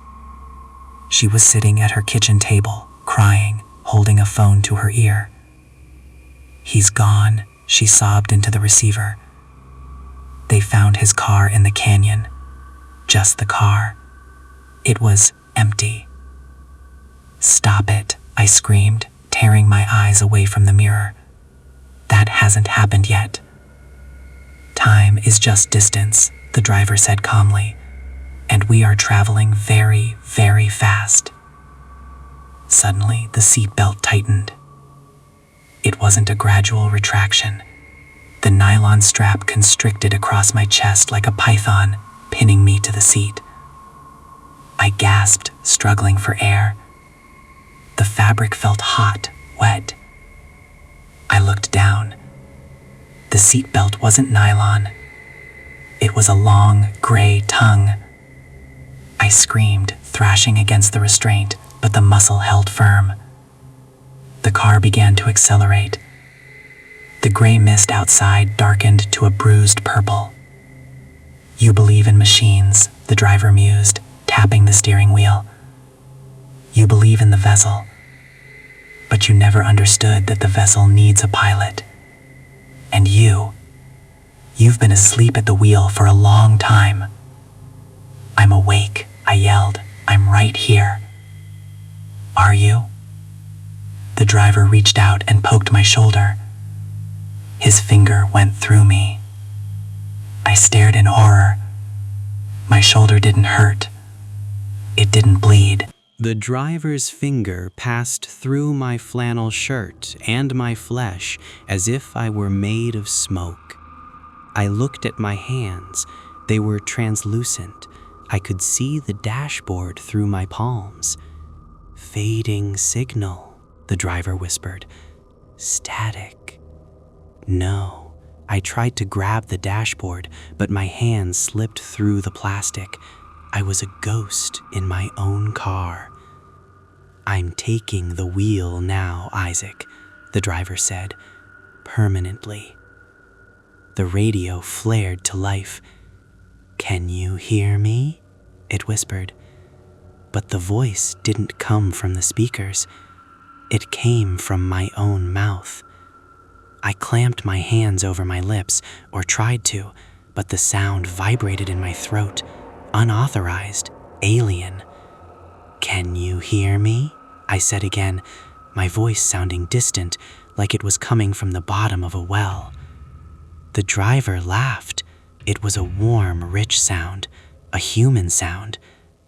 She was sitting at her kitchen table, crying, holding a phone to her ear. "He's gone," she sobbed into the receiver. "They found his car in the canyon. Just the car. It was empty." "Stop it," I screamed, tearing my eyes away from the mirror. "That hasn't happened yet." "Time is just distance," the driver said calmly, "and we are traveling very, very fast." Suddenly, the seatbelt tightened. It wasn't a gradual retraction. The nylon strap constricted across my chest like a python, pinning me to the seat. I gasped, struggling for air. The fabric felt hot, wet. I looked down. The seatbelt wasn't nylon. It was a long, gray tongue. I screamed, thrashing against the restraint, but the muscle held firm. The car began to accelerate. The gray mist outside darkened to a bruised purple. "You believe in machines," the driver mused, tapping the steering wheel. "You believe in the vessel. But you never understood that the vessel needs a pilot. And you've been asleep at the wheel for a long time." "I'm awake," I yelled. "I'm right here." "Are you?" The driver reached out and poked my shoulder. His finger went through me. I stared in horror. My shoulder didn't hurt. It didn't bleed. The driver's finger passed through my flannel shirt and my flesh as if I were made of smoke. I looked at my hands. They were translucent. I could see the dashboard through my palms. "Fading signal," the driver whispered. "Static." No. I tried to grab the dashboard, but my hands slipped through the plastic. I was a ghost in my own car. "I'm taking the wheel now, Isaac," the driver said, "permanently." The radio flared to life. "Can you hear me?" it whispered. But the voice didn't come from the speakers. It came from my own mouth. I clamped my hands over my lips, or tried to, but the sound vibrated in my throat, unauthorized, alien. "Can you hear me?" I said again, my voice sounding distant, like it was coming from the bottom of a well. The driver laughed. It was a warm, rich sound, a human sound,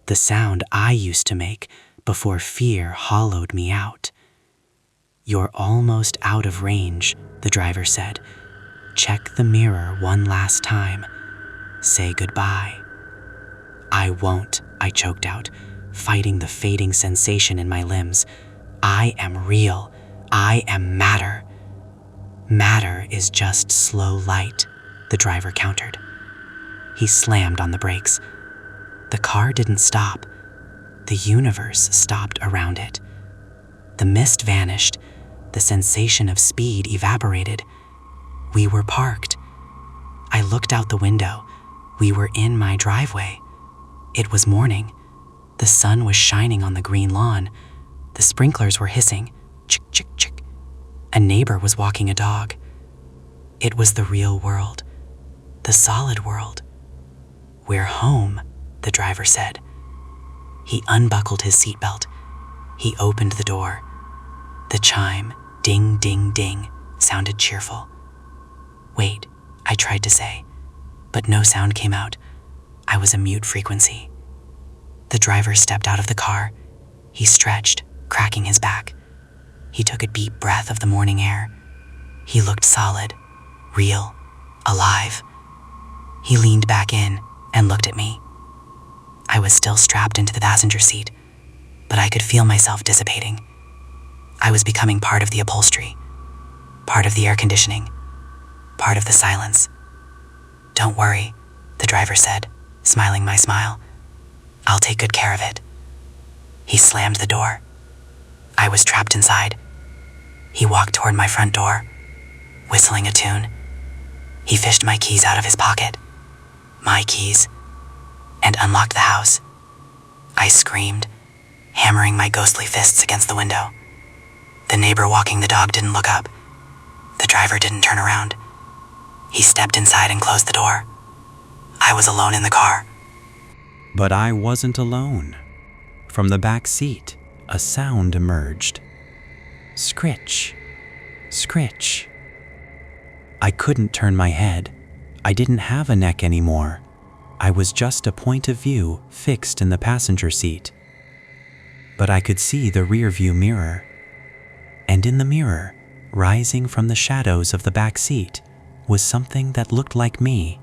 the sound I used to make before fear hollowed me out. "You're almost out of range," the driver said. "Check the mirror one last time. Say goodbye." "I won't," I choked out, fighting the fading sensation in my limbs. "I am real. I am matter." "Matter is just slow light," the driver countered. He slammed on the brakes. The car didn't stop. The universe stopped around it. The mist vanished. The sensation of speed evaporated. We were parked. I looked out the window. We were in my driveway. It was morning. The sun was shining on the green lawn. The sprinklers were hissing, chick, chick, chick. A neighbor was walking a dog. It was the real world, the solid world. "We're home," the driver said. He unbuckled his seatbelt. He opened the door. The chime, ding, ding, ding, sounded cheerful. "Wait," I tried to say, but no sound came out. I was a mute frequency. The driver stepped out of the car. He stretched, cracking his back. He took a deep breath of the morning air. He looked solid, real, alive. He leaned back in and looked at me. I was still strapped into the passenger seat, but I could feel myself dissipating. I was becoming part of the upholstery, part of the air conditioning, part of the silence. "Don't worry," the driver said, smiling my smile. "I'll take good care of it." He slammed the door. I was trapped inside. He walked toward my front door, whistling a tune. He fished my keys out of his pocket, my keys, and unlocked the house. I screamed, hammering my ghostly fists against the window. The neighbor walking the dog didn't look up. The driver didn't turn around. He stepped inside and closed the door. I was alone in the car. But I wasn't alone. From the back seat, a sound emerged. Scritch, scritch. I couldn't turn my head. I didn't have a neck anymore. I was just a point of view fixed in the passenger seat. But I could see the rearview mirror. And in the mirror, rising from the shadows of the back seat, was something that looked like me,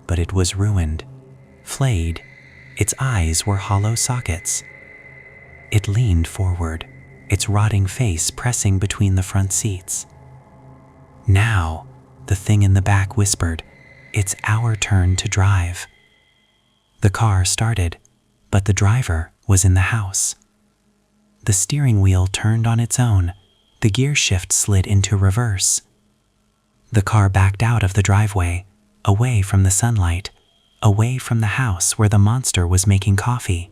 but it was ruined, flayed. Its eyes were hollow sockets. It leaned forward, its rotting face pressing between the front seats. "Now," the thing in the back whispered, "it's our turn to drive." The car started, but the driver was in the house. The steering wheel turned on its own. The gear shift slid into reverse. The car backed out of the driveway, away from the sunlight, away from the house where the monster was making coffee.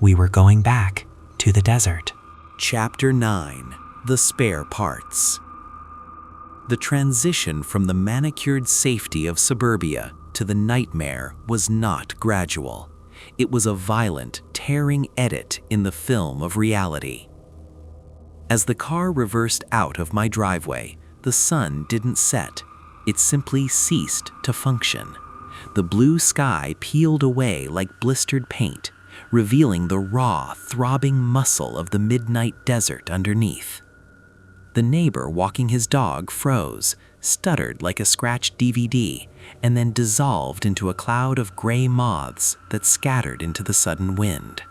We were going back to the desert. Chapter 9: The Spare Parts. The transition from the manicured safety of suburbia to the nightmare was not gradual. It was a violent, tearing edit in the film of reality. As the car reversed out of my driveway, the sun didn't set. It simply ceased to function. The blue sky peeled away like blistered paint, revealing the raw, throbbing muscle of the midnight desert underneath. The neighbor walking his dog froze, stuttered like a scratched DVD, and then dissolved into a cloud of gray moths that scattered into the sudden wind.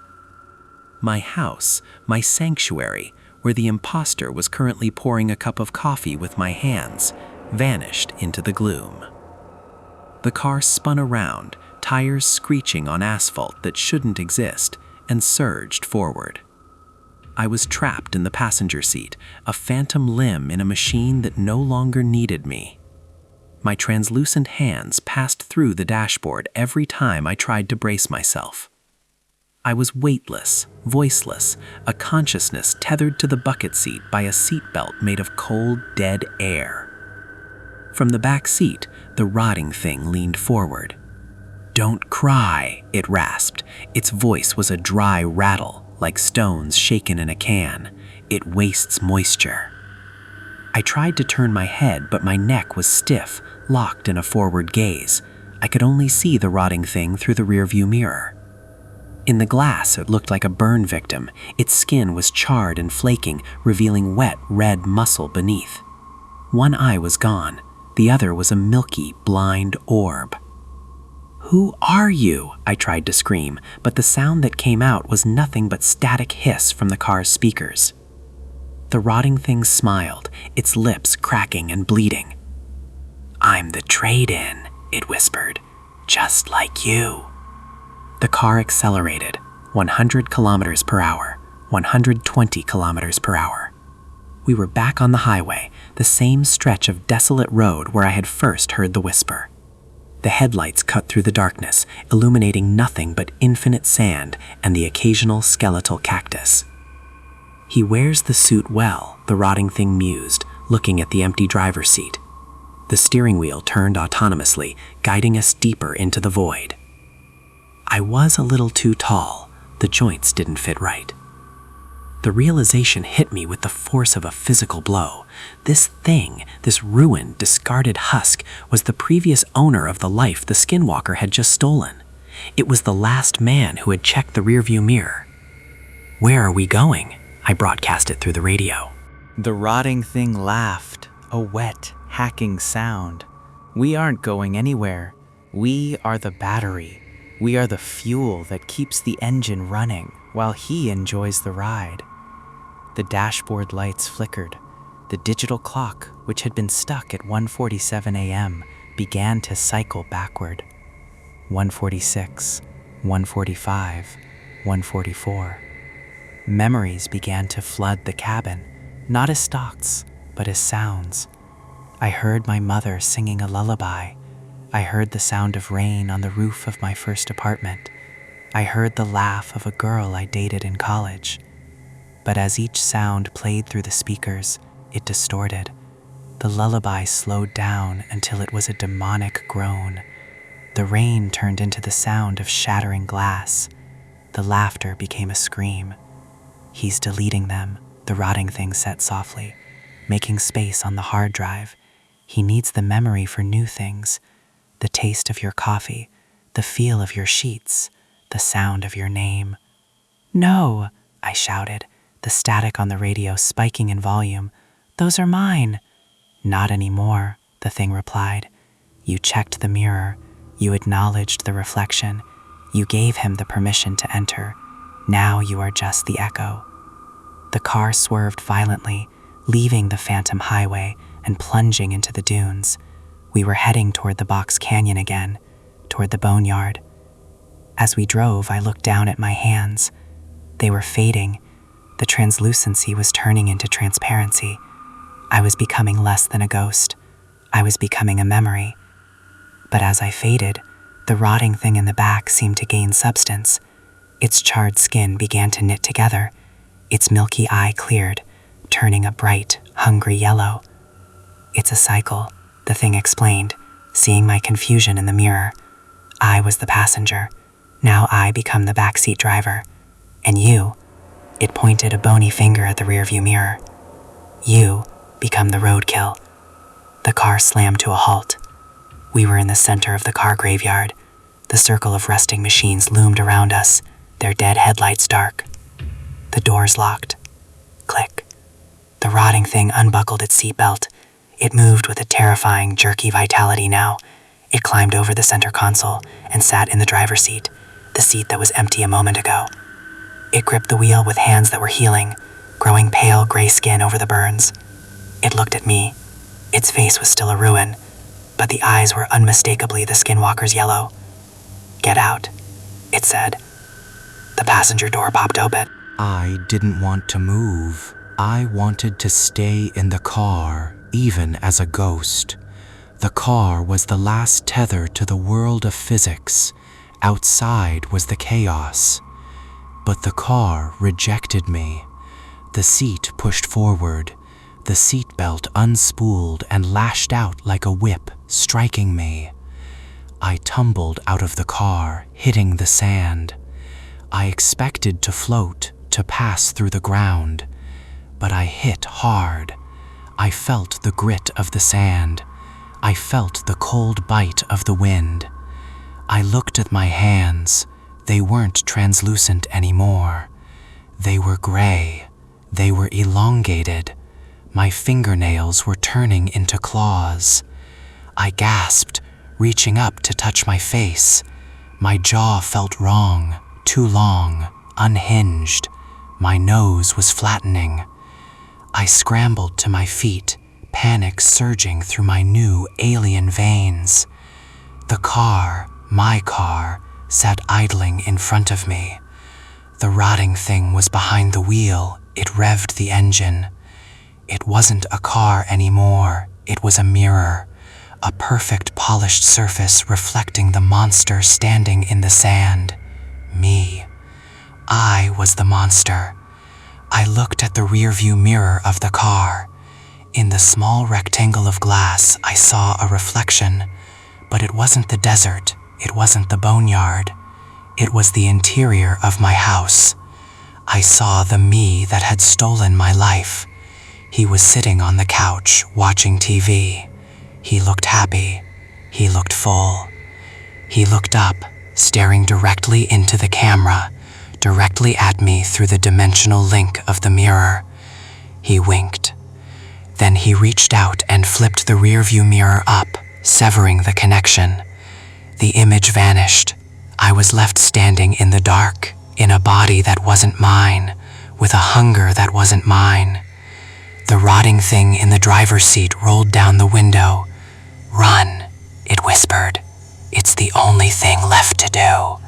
My house, my sanctuary, where the imposter was currently pouring a cup of coffee with my hands, vanished into the gloom. The car spun around, tires screeching on asphalt that shouldn't exist, and surged forward. I was trapped in the passenger seat, a phantom limb in a machine that no longer needed me. My translucent hands passed through the dashboard every time I tried to brace myself. I was weightless, voiceless, a consciousness tethered to the bucket seat by a seatbelt made of cold, dead air. From the back seat, the rotting thing leaned forward. "Don't cry," it rasped. Its voice was a dry rattle, like stones shaken in a can. "It wastes moisture." I tried to turn my head, but my neck was stiff, locked in a forward gaze. I could only see the rotting thing through the rearview mirror. In the glass, it looked like a burn victim. Its skin was charred and flaking, revealing wet, red muscle beneath. One eye was gone. The other was a milky, blind orb. "Who are you?" I tried to scream, but the sound that came out was nothing but static hiss from the car's speakers. The rotting thing smiled, its lips cracking and bleeding. "I'm the trade-in," it whispered, "just like you." The car accelerated, 100 kilometers per hour, 120 kilometers per hour. We were back on the highway, the same stretch of desolate road where I had first heard the whisper. The headlights cut through the darkness, illuminating nothing but infinite sand and the occasional skeletal cactus. "He wears the suit well," the rotting thing mused, looking at the empty driver's seat. The steering wheel turned autonomously, guiding us deeper into the void. I was a little too tall. The joints didn't fit right. The realization hit me with the force of a physical blow. This thing, this ruined, discarded husk, was the previous owner of the life the skinwalker had just stolen. It was the last man who had checked the rearview mirror. "Where are we going?" I broadcasted through the radio. The rotting thing laughed, a wet, hacking sound. "We aren't going anywhere. We are the battery. We are the fuel that keeps the engine running while he enjoys the ride." The dashboard lights flickered. The digital clock, which had been stuck at 1:47 a.m., began to cycle backward. 1:46, 1:45, 1:44. Memories began to flood the cabin, not as thoughts, but as sounds. I heard my mother singing a lullaby. I heard the sound of rain on the roof of my first apartment. I heard the laugh of a girl I dated in college. But as each sound played through the speakers, it distorted. The lullaby slowed down until it was a demonic groan. The rain turned into the sound of shattering glass. The laughter became a scream. "He's deleting them," the rotting thing said softly, "making space on the hard drive. He needs the memory for new things. The taste of your coffee, the feel of your sheets, the sound of your name." "No," I shouted, the static on the radio spiking in volume. "Those are mine." "Not anymore," the thing replied. "You checked the mirror. You acknowledged the reflection. You gave him the permission to enter. Now you are just the echo." The car swerved violently, leaving the phantom highway and plunging into the dunes. We were heading toward the box canyon again, toward the boneyard. As we drove, I looked down at my hands. They were fading. The translucency was turning into transparency. I was becoming less than a ghost. I was becoming a memory. But as I faded, the rotting thing in the back seemed to gain substance. Its charred skin began to knit together. Its milky eye cleared, turning a bright, hungry yellow. "It's a cycle," the thing explained, seeing my confusion in the mirror. I was the passenger. Now I become the backseat driver. And you, it pointed a bony finger at the rearview mirror, you become the roadkill. The car slammed to a halt. We were in the center of the car graveyard. The circle of rusting machines loomed around us, their dead headlights dark. The doors locked. Click. The rotting thing unbuckled its seatbelt. It moved with a terrifying, jerky vitality now. It climbed over the center console and sat in the driver's seat, the seat that was empty a moment ago. It gripped the wheel with hands that were healing, growing pale gray skin over the burns. It looked at me. Its face was still a ruin, but the eyes were unmistakably the skinwalker's yellow. "Get out," it said. The passenger door popped open. I didn't want to move. I wanted to stay in the car, even as a ghost. The car was the last tether to the world of physics. Outside was the chaos. But the car rejected me. The seat pushed forward. The seatbelt unspooled and lashed out like a whip, striking me. I tumbled out of the car, hitting the sand. I expected to float, to pass through the ground. But I hit hard. I felt the grit of the sand. I felt the cold bite of the wind. I looked at my hands. They weren't translucent anymore. They were gray. They were elongated. My fingernails were turning into claws. I gasped, reaching up to touch my face. My jaw felt wrong, too long, unhinged. My nose was flattening. I scrambled to my feet, panic surging through my new alien veins. The car, my car, sat idling in front of me. The rotting thing was behind the wheel. It revved the engine. It wasn't a car anymore. It was a mirror, a perfect polished surface reflecting the monster standing in the sand. Me. I was the monster. I looked at the rearview mirror of the car. In the small rectangle of glass, I saw a reflection, but it wasn't the desert, it wasn't the boneyard. It was the interior of my house. I saw the me that had stolen my life. He was sitting on the couch, watching TV. He looked happy. He looked full. He looked up, staring directly into the camera, directly at me through the dimensional link of the mirror. He winked. Then he reached out and flipped the rearview mirror up, severing the connection. The image vanished. I was left standing in the dark, in a body that wasn't mine, with a hunger that wasn't mine. The rotting thing in the driver's seat rolled down the window. "Run," it whispered. "It's the only thing left to do."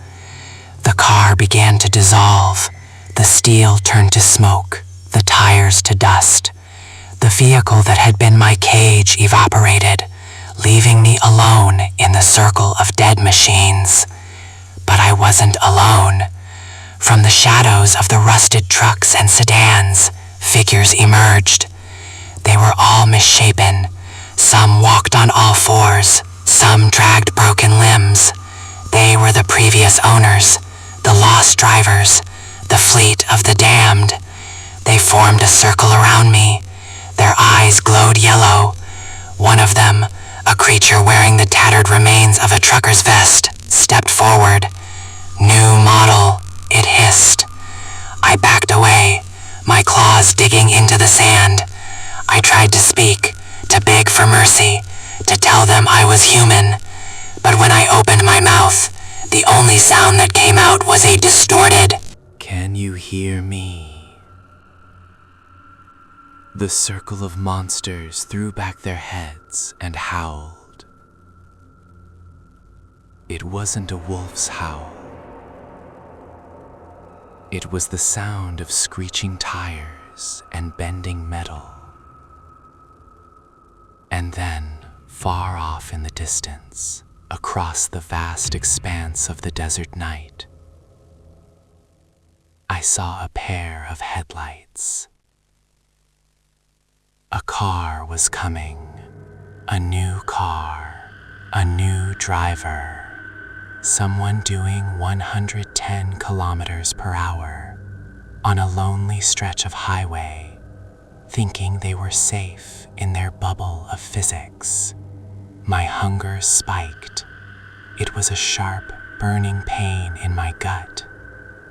The car began to dissolve. The steel turned to smoke, the tires to dust. The vehicle that had been my cage evaporated, leaving me alone in the circle of dead machines. But I wasn't alone. From the shadows of the rusted trucks and sedans, figures emerged. They were all misshapen. Some walked on all fours, some dragged broken limbs. They were the previous owners, the lost drivers, the fleet of the damned. They formed a circle around me. Their eyes glowed yellow. One of them, a creature wearing the tattered remains of a trucker's vest, stepped forward. "New model," it hissed. I backed away, my claws digging into the sand. I tried to speak, to beg for mercy, to tell them I was human. But when I opened my mouth, the only sound that came out was a distorted, Can you hear me? The circle of monsters threw back their heads and howled. It wasn't a wolf's howl. It was the sound of screeching tires and bending metal. And then, far off in the distance, across the vast expanse of the desert night, I saw a pair of headlights. A car was coming, a new car, a new driver, someone doing 110 kilometers per hour on a lonely stretch of highway, thinking they were safe in their bubble of physics. My hunger spiked. It was a sharp, burning pain in my gut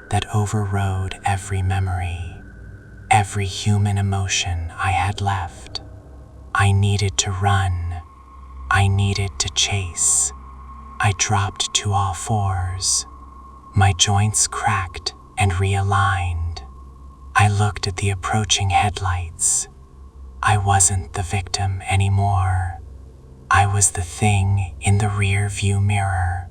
that overrode every memory, every human emotion I had left. I needed to run. I needed to chase. I dropped to all fours. My joints cracked and realigned. I looked at the approaching headlights. I wasn't the victim anymore. I was the thing in the rear view mirror.